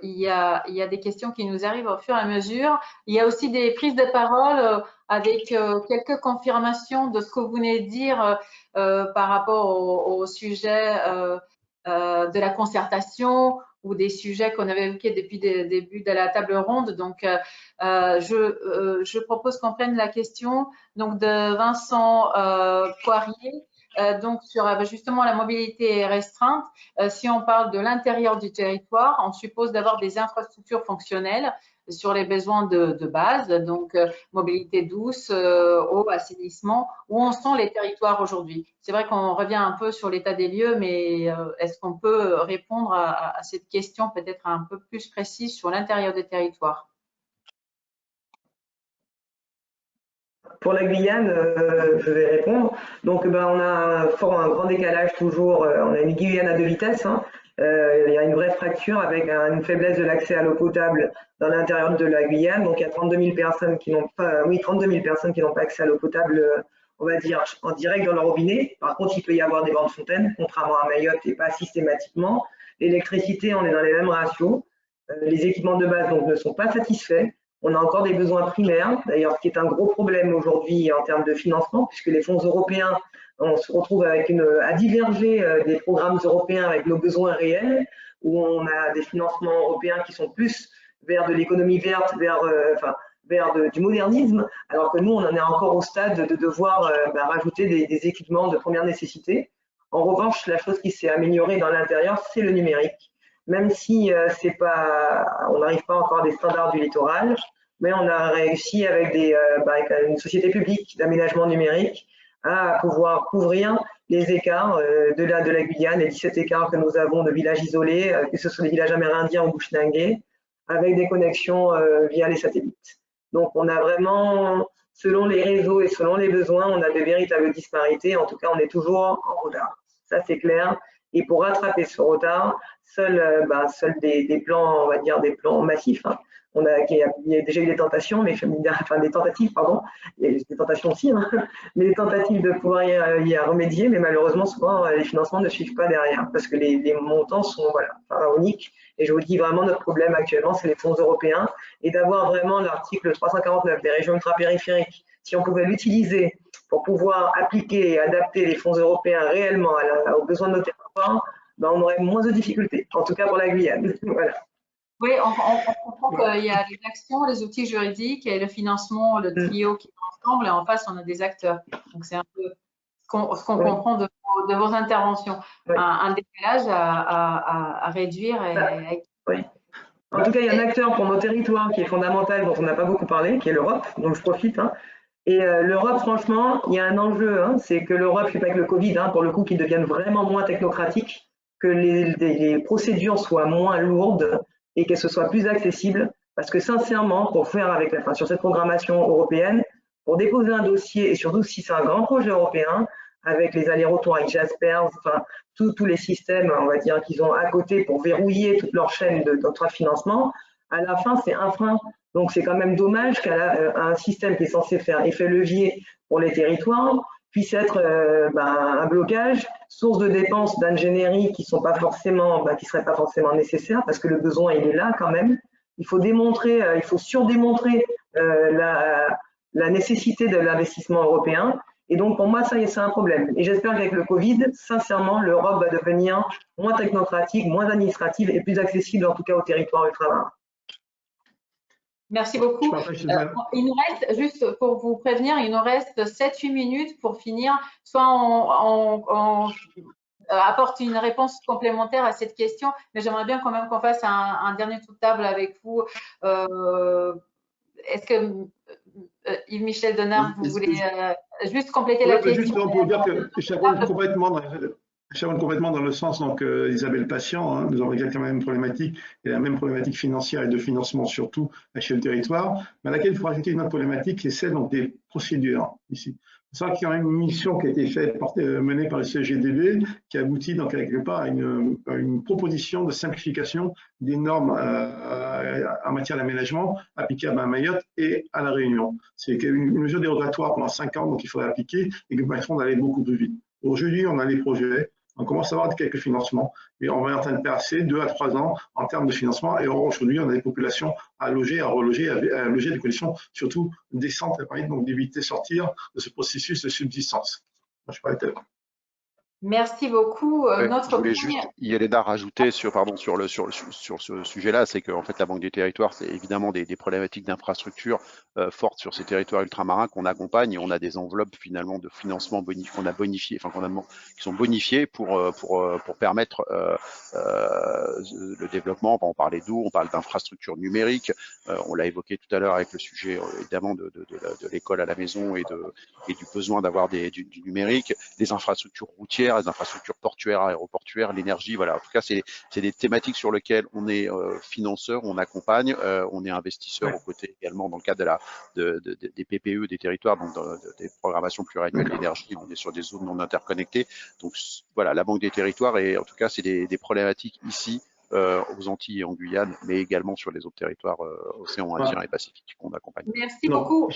il y a des questions qui nous arrivent au fur et à mesure. Il y a aussi des prises de parole avec quelques confirmations de ce que vous venez de dire par rapport au sujet de la concertation ou des sujets qu'on avait évoqués depuis le début de la table ronde. Donc, je propose qu'on prenne la question donc, de Vincent Poirier. Donc, sur justement la mobilité restreinte, si on parle de l'intérieur du territoire, on suppose d'avoir des infrastructures fonctionnelles sur les besoins de base, donc mobilité douce, eau, assainissement. Où en sont les territoires aujourd'hui? C'est vrai qu'on revient un peu sur l'état des lieux, mais est-ce qu'on peut répondre à cette question peut-être un peu plus précise sur l'intérieur des territoires? Pour la Guyane, je vais répondre. Donc, on a un grand décalage toujours. On a une Guyane à deux vitesses. Hein. Il y a une vraie fracture avec une faiblesse de l'accès à l'eau potable dans l'intérieur de la Guyane. Donc, il y a 32 000 personnes qui n'ont pas, 32 000 personnes qui n'ont pas accès à l'eau potable, on va dire, en direct dans leur robinet. Par contre, il peut y avoir des grandes fontaines, contrairement à Mayotte et pas systématiquement. L'électricité, on est dans les mêmes ratios. Les équipements de base donc, ne sont pas satisfaits. On a encore des besoins primaires, d'ailleurs, ce qui est un gros problème aujourd'hui en termes de financement, puisque les fonds européens, on se retrouve avec à diverger des programmes européens avec nos besoins réels, où on a des financements européens qui sont plus vers de l'économie verte, vers vers du modernisme, alors que nous, on en est encore au stade de devoir rajouter des équipements de première nécessité. En revanche, la chose qui s'est améliorée dans l'intérieur, c'est le numérique. Même si on n'arrive pas encore à des standards du littoral, mais on a réussi avec avec une société publique d'aménagement numérique à pouvoir couvrir les écarts de la Guyane, les 17 écarts que nous avons de villages isolés, que ce soit des villages amérindiens ou bushnangais, avec des connexions via les satellites. Donc on a vraiment, selon les réseaux et selon les besoins, on a de véritables disparités. En tout cas, on est toujours en retard. Ça, c'est clair. Et pour rattraper ce retard, seuls des plans, on va dire des plans massifs. Hein. Il y a déjà eu des tentations, mais des tentatives, pardon. Il y a eu des tentations aussi, hein, mais des tentatives de pouvoir y remédier, mais malheureusement, souvent, les financements ne suivent pas derrière, parce que les montants sont pharaoniques. Et je vous dis vraiment, notre problème actuellement, c'est les fonds européens, et d'avoir vraiment l'article 349 des régions ultrapériphériques. Si on pouvait l'utiliser pour pouvoir appliquer et adapter les fonds européens réellement aux besoins de nos territoires, on aurait moins de difficultés, en tout cas pour la Guyane. Voilà. Oui, on comprend qu'il y a les actions, les outils juridiques et le financement, le trio qui va ensemble, et en face, on a des acteurs. Donc, c'est un peu ce qu'on comprend de vos interventions. Oui. Un décalage à réduire. Oui. En tout cas, il y a un acteur pour nos territoires qui est fondamental, dont on n'a pas beaucoup parlé, qui est l'Europe, donc je profite. Hein. Et l'Europe, franchement, il y a un enjeu, hein, c'est que l'Europe, je ne sais pas avec le Covid, hein, pour le coup, qu'il devienne vraiment moins technocratique, que les procédures soient moins lourdes et qu'elles soient plus accessibles. Parce que sincèrement, pour faire sur cette programmation européenne, pour déposer un dossier, et surtout si c'est un grand projet européen, avec les allers-retours avec Jaspers, tous les systèmes, on va dire, qu'ils ont à côté pour verrouiller toute leur chaîne d'octroi de financement, à la fin, c'est un frein. Donc, c'est quand même dommage qu'un système qui est censé faire effet levier pour les territoires puisse être un blocage, source de dépenses d'ingénierie qui seraient pas forcément nécessaires parce que le besoin, il est là quand même. Il faut surdémontrer la nécessité de l'investissement européen. Et donc, pour moi, ça, c'est un problème. Et j'espère qu'avec le Covid, sincèrement, l'Europe va devenir moins technocratique, moins administrative et plus accessible, en tout cas, aux territoires ultramarins. Merci beaucoup. Il nous reste, juste pour vous prévenir, il nous reste 7-8 minutes pour finir. Soit on apporte une réponse complémentaire à cette question, mais j'aimerais bien quand même qu'on fasse un dernier tour de table avec vous. Est-ce que Yves-Michel Donard, vous voulez juste compléter la question? Juste, on peut dire que je s'abonne complètement dans le sens, donc Isabelle Patient, hein, nous avons quand même une problématique, et la même problématique financière et de financement surtout à l'échelle du territoire, mais à laquelle il faut rajouter une autre problématique qui est celle donc, des procédures ici. C'est ça qu'il y a une mission qui a été faite, menée par le CGDB, qui aboutit donc quelque part à une proposition de simplification des normes en matière d'aménagement applicables à Mayotte et à La Réunion. C'est une mesure dérogatoire pendant 5 ans, donc il faudrait appliquer et qui permettront d'aller beaucoup plus vite. Aujourd'hui, on a les projets. On commence à avoir quelques financements, mais on va être en train de passer 2 à 3 ans en termes de financement. Et aujourd'hui, on a des populations à loger, à reloger, à loger des conditions surtout décentes, donc d'éviter de sortir de ce processus de subsistance. Je parlais tellement. Merci beaucoup. Je voulais juste, Yelena, rajouter sur ce sujet-là, c'est qu'en fait la Banque des territoires, c'est évidemment des problématiques d'infrastructure fortes sur ces territoires ultramarins qu'on accompagne, et on a des enveloppes finalement de financement qu'on a bonifiées, qui sont bonifiées pour permettre le développement. On parlait d'eau, on parle d'infrastructures numériques, on l'a évoqué tout à l'heure avec le sujet évidemment de l'école à la maison et du besoin d'avoir du numérique, des infrastructures routières, les infrastructures portuaires, aéroportuaires, l'énergie, voilà. En tout cas, c'est des thématiques sur lesquelles on est financeur, on accompagne, on est investisseur aux côtés également dans le cadre des PPE des territoires, donc des programmations pluriannuelles d'énergie. On est sur des zones non interconnectées. Donc voilà, la Banque des territoires, et en tout cas, c'est des problématiques ici aux Antilles et en Guyane, mais également sur les autres territoires océan Indien et Pacifique qu'on accompagne. Merci beaucoup.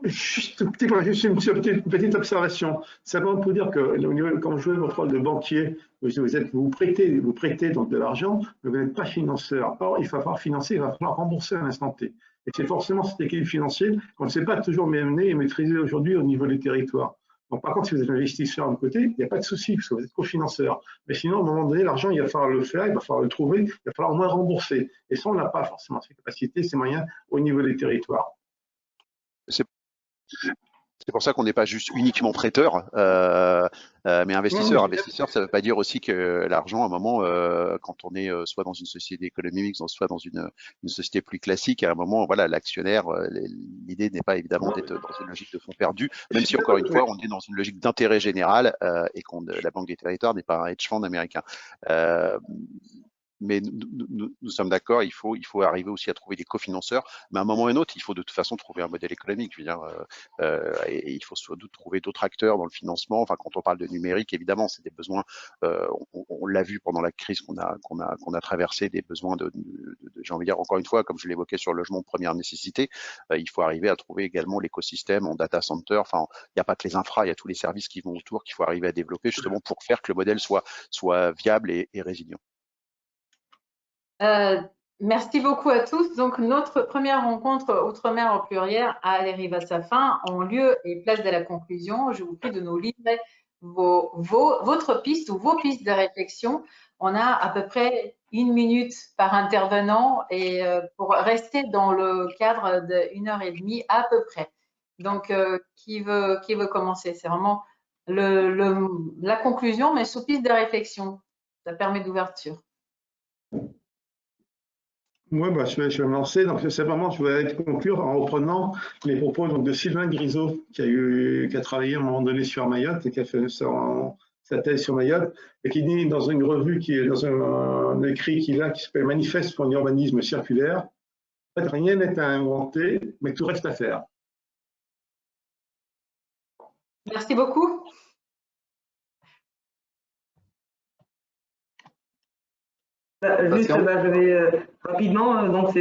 Juste une petite observation. Simplement pour dire que quand vous jouez votre rôle de banquier, vous prêtez donc de l'argent, mais vous n'êtes pas financeur. Or, il va falloir financer, il va falloir rembourser à l'instant T. Et c'est forcément cet équilibre financier qu'on ne sait pas toujours mener et maîtriser aujourd'hui au niveau des territoires. Donc, par contre, si vous êtes investisseur d'un côté, il n'y a pas de souci, parce que vous êtes cofinanceur. Mais sinon, à un moment donné, l'argent, il va falloir le faire, il va falloir le trouver, il va falloir au moins rembourser. Et ça, on n'a pas forcément ces capacités, ces moyens au niveau des territoires. C'est pour ça qu'on n'est pas juste uniquement prêteur, mais investisseur. Investisseur, ça ne veut pas dire aussi que l'argent, à un moment, quand on est soit dans une société économique, soit dans une société plus classique, à un moment, voilà, l'actionnaire, l'idée n'est pas évidemment d'être dans une logique de fonds perdus, même si encore une fois, on est dans une logique d'intérêt général et la Banque des Territoires n'est pas un hedge fund américain. Mais nous sommes d'accord, il faut arriver aussi à trouver des cofinanceurs, mais à un moment ou à un autre, il faut de toute façon trouver un modèle économique. Je veux dire, et il faut sans doute trouver d'autres acteurs dans le financement. Enfin, quand on parle de numérique, évidemment, c'est des besoins. On l'a vu pendant la crise qu'on a traversé, des besoins j'ai envie de dire encore une fois, comme je l'évoquais sur le logement de première nécessité, il faut arriver à trouver également l'écosystème en data center. Enfin, il n'y a pas que les infras, il y a tous les services qui vont autour qu'il faut arriver à développer justement pour faire que le modèle soit viable et résilient. Merci beaucoup à tous. Donc, notre première rencontre Outre-mer au pluriel arrive à sa fin en lieu et place de la conclusion. Je vous prie de nous livrer votre piste ou vos pistes de réflexion. On a à peu près 1 minute par intervenant et pour rester dans le cadre d'1 heure et demie à peu près. Donc, qui veut commencer? C'est vraiment la conclusion, mais sous piste de réflexion. Ça permet d'ouverture. Moi, je vais me lancer. Donc, simplement, je vais conclure en reprenant les propos donc, de Sylvain Grisot, qui a travaillé à un moment donné sur Mayotte et qui a fait sa thèse sur Mayotte, et qui dit dans une revue, qui est dans un écrit qu'il a, qui s'appelle Manifeste pour un urbanisme circulaire, en fait, rien n'est à inventer, mais tout reste à faire. Merci beaucoup. Je vais rapidement, donc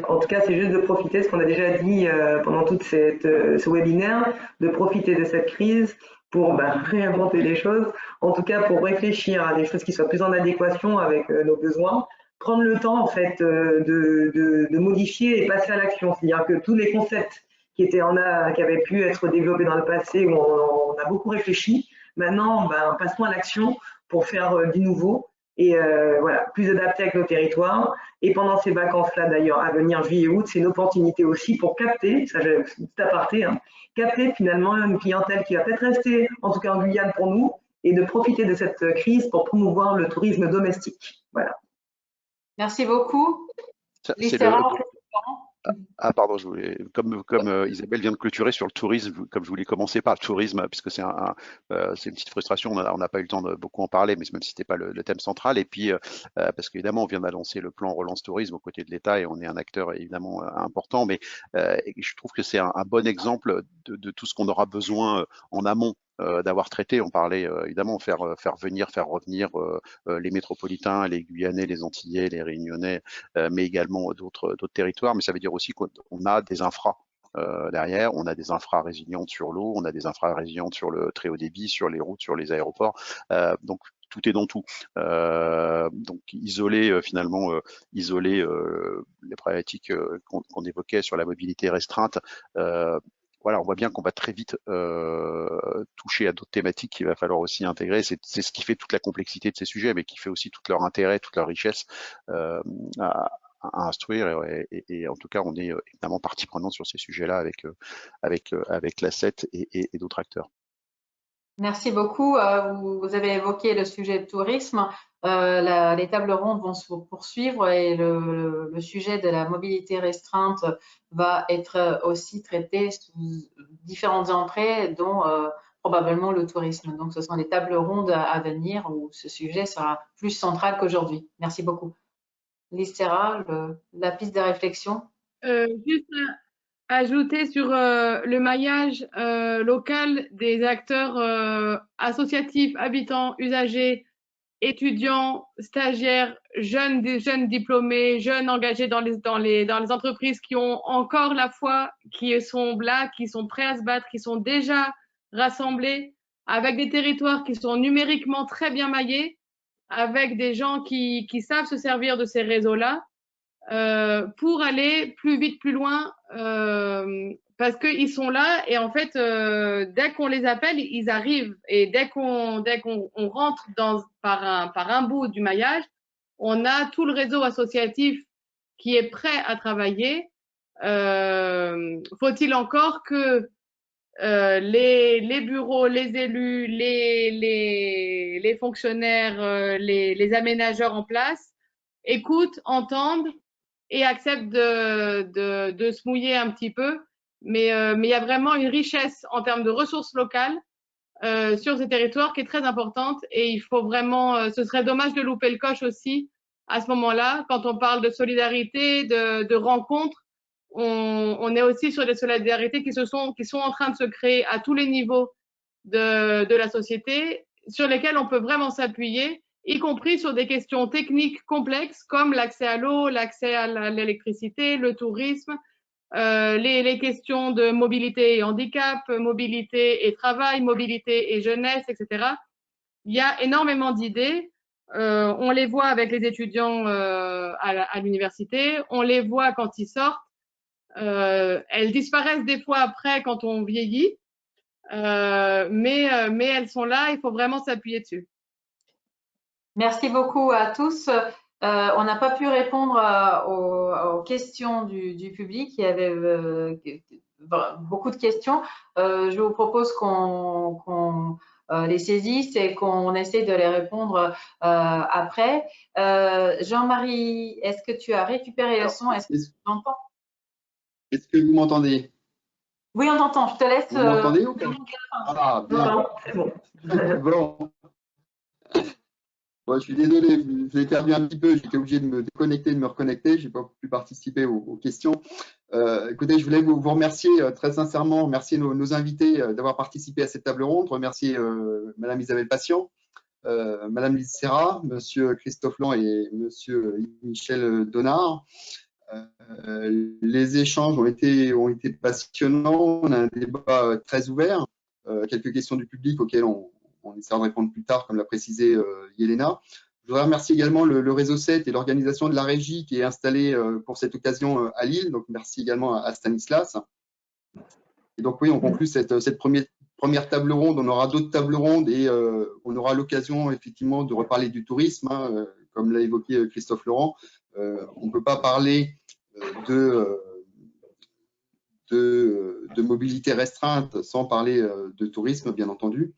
en tout cas c'est juste de profiter, ce qu'on a déjà dit pendant tout ce webinaire, de profiter de cette crise pour réinventer les choses, en tout cas pour réfléchir à des choses qui soient plus en adéquation avec nos besoins, prendre le temps en fait de modifier et passer à l'action, c'est-à-dire que tous les concepts qui avaient pu être développés dans le passé, où on a beaucoup réfléchi, maintenant passons à l'action pour faire du nouveau. Et voilà, plus adapté avec nos territoires. Et pendant ces vacances-là, d'ailleurs, à venir juillet-août, c'est une opportunité aussi pour capter, ça j'ai tout aparté, capter finalement une clientèle qui va peut-être rester, en tout cas en Guyane pour nous, et de profiter de cette crise pour promouvoir le tourisme domestique. Voilà. Merci beaucoup. Ah pardon, comme Isabelle vient de clôturer sur le tourisme, comme je voulais commencer par le tourisme, puisque c'est une petite frustration, on n'a pas eu le temps de beaucoup en parler, mais même si c'était pas le thème central, et puis parce qu'évidemment on vient d'annoncer le plan relance tourisme aux côtés de l'État et on est un acteur évidemment important, mais je trouve que c'est un bon exemple de tout ce qu'on aura besoin en amont. D'avoir traité, on parlait évidemment faire venir, faire revenir les métropolitains, les Guyanais, les Antillais, les Réunionnais, mais également d'autres territoires. Mais ça veut dire aussi qu'on a des infras derrière, on a des infras résilientes sur l'eau, on a des infras résilientes sur le très haut débit, sur les routes, sur les aéroports. Donc tout est dans tout. Donc isoler les problématiques qu'on évoquait sur la mobilité restreinte. Voilà, on voit bien qu'on va très vite toucher à d'autres thématiques qu'il va falloir aussi intégrer. C'est ce qui fait toute la complexité de ces sujets, mais qui fait aussi tout leur intérêt, toute leur richesse à instruire. Et en tout cas, on est évidemment partie prenante sur ces sujets-là avec l'ACET et d'autres acteurs. Merci beaucoup. Vous avez évoqué le sujet de tourisme. Les tables rondes vont se poursuivre et le sujet de la mobilité restreinte va être aussi traité sous différentes entrées, dont probablement le tourisme. Donc, ce sont des tables rondes à venir où ce sujet sera plus central qu'aujourd'hui. Merci beaucoup. Lystera, la piste de réflexion. Juste ajouter sur le maillage local des acteurs associatifs, habitants, usagers, étudiants, stagiaires, jeunes diplômés, jeunes engagés dans les entreprises qui ont encore la foi, qui sont là, qui sont prêts à se battre, qui sont déjà rassemblés, avec des territoires qui sont numériquement très bien maillés, avec des gens qui savent se servir de ces réseaux-là pour aller plus vite, plus loin, parce qu'ils sont là et en fait, dès qu'on les appelle, ils arrivent. Et dès qu'on rentre par un bout du maillage, on a tout le réseau associatif qui est prêt à travailler. Faut-il encore que les bureaux, les élus, les fonctionnaires, les aménageurs en place écoutent, entendent et acceptent de se mouiller un petit peu. Mais il y a vraiment une richesse en termes de ressources locales sur ces territoires qui est très importante et il faut vraiment, ce serait dommage de louper le coche aussi à ce moment-là. Quand on parle de solidarité, de rencontres, on est aussi sur des solidarités qui sont en train de se créer à tous les niveaux de la société, sur lesquelles on peut vraiment s'appuyer, y compris sur des questions techniques complexes comme l'accès à l'eau, l'accès à l'électricité, le tourisme, les questions de mobilité et handicap, mobilité et travail, mobilité et jeunesse, etc. Il y a énormément d'idées. On les voit avec les étudiants à l'université, on les voit quand ils sortent. Elles disparaissent des fois après quand on vieillit, mais elles sont là, il faut vraiment s'appuyer dessus. Merci beaucoup à tous. On n'a pas pu répondre aux questions du public. Il y avait beaucoup de questions. Je vous propose qu'on les saisisse et qu'on essaie de les répondre après. Jean-Marie, est-ce que tu as récupéré le son? Est-ce que tu m'entends? Est-ce que vous m'entendez? Oui, on t'entend. Je te laisse. Vous m'entendez ou pas? Ah, bien. C'est bon. Bon. Bon, je suis désolé, j'ai perdu un petit peu, j'étais obligé de me déconnecter, de me reconnecter, je n'ai pas pu participer aux questions. Écoutez, je voulais vous remercier très sincèrement, remercier nos invités d'avoir participé à cette table ronde, remercier Madame Isabelle Patient, Madame Lise Serra, Monsieur Christophe Laurent et Monsieur Michel Donard. Les échanges ont été passionnants, on a un débat très ouvert, quelques questions du public auxquelles on essaiera de répondre plus tard, comme l'a précisé Yelena. Je voudrais remercier également le réseau 7 et l'organisation de la régie qui est installée pour cette occasion à Lille. Donc, merci également à Stanislas. Et donc, oui, on conclut cette première table ronde. On aura d'autres tables rondes et on aura l'occasion, effectivement, de reparler du tourisme, hein, comme l'a évoqué Christophe Laurent. On ne peut pas parler de mobilité restreinte sans parler de tourisme, bien entendu.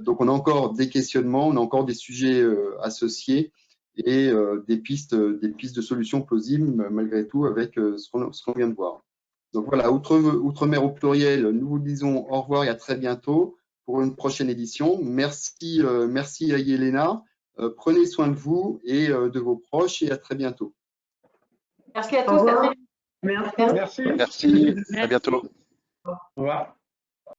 Donc, on a encore des questionnements, on a encore des sujets associés et des pistes de solutions plausibles, malgré tout, avec ce qu'on vient de voir. Donc voilà, Outre-mer au pluriel, nous vous disons au revoir et à très bientôt pour une prochaine édition. Merci à Yelena. Prenez soin de vous et de vos proches et à très bientôt. Merci à tous. À très bientôt. Merci. Merci. Merci. À bientôt. Au revoir.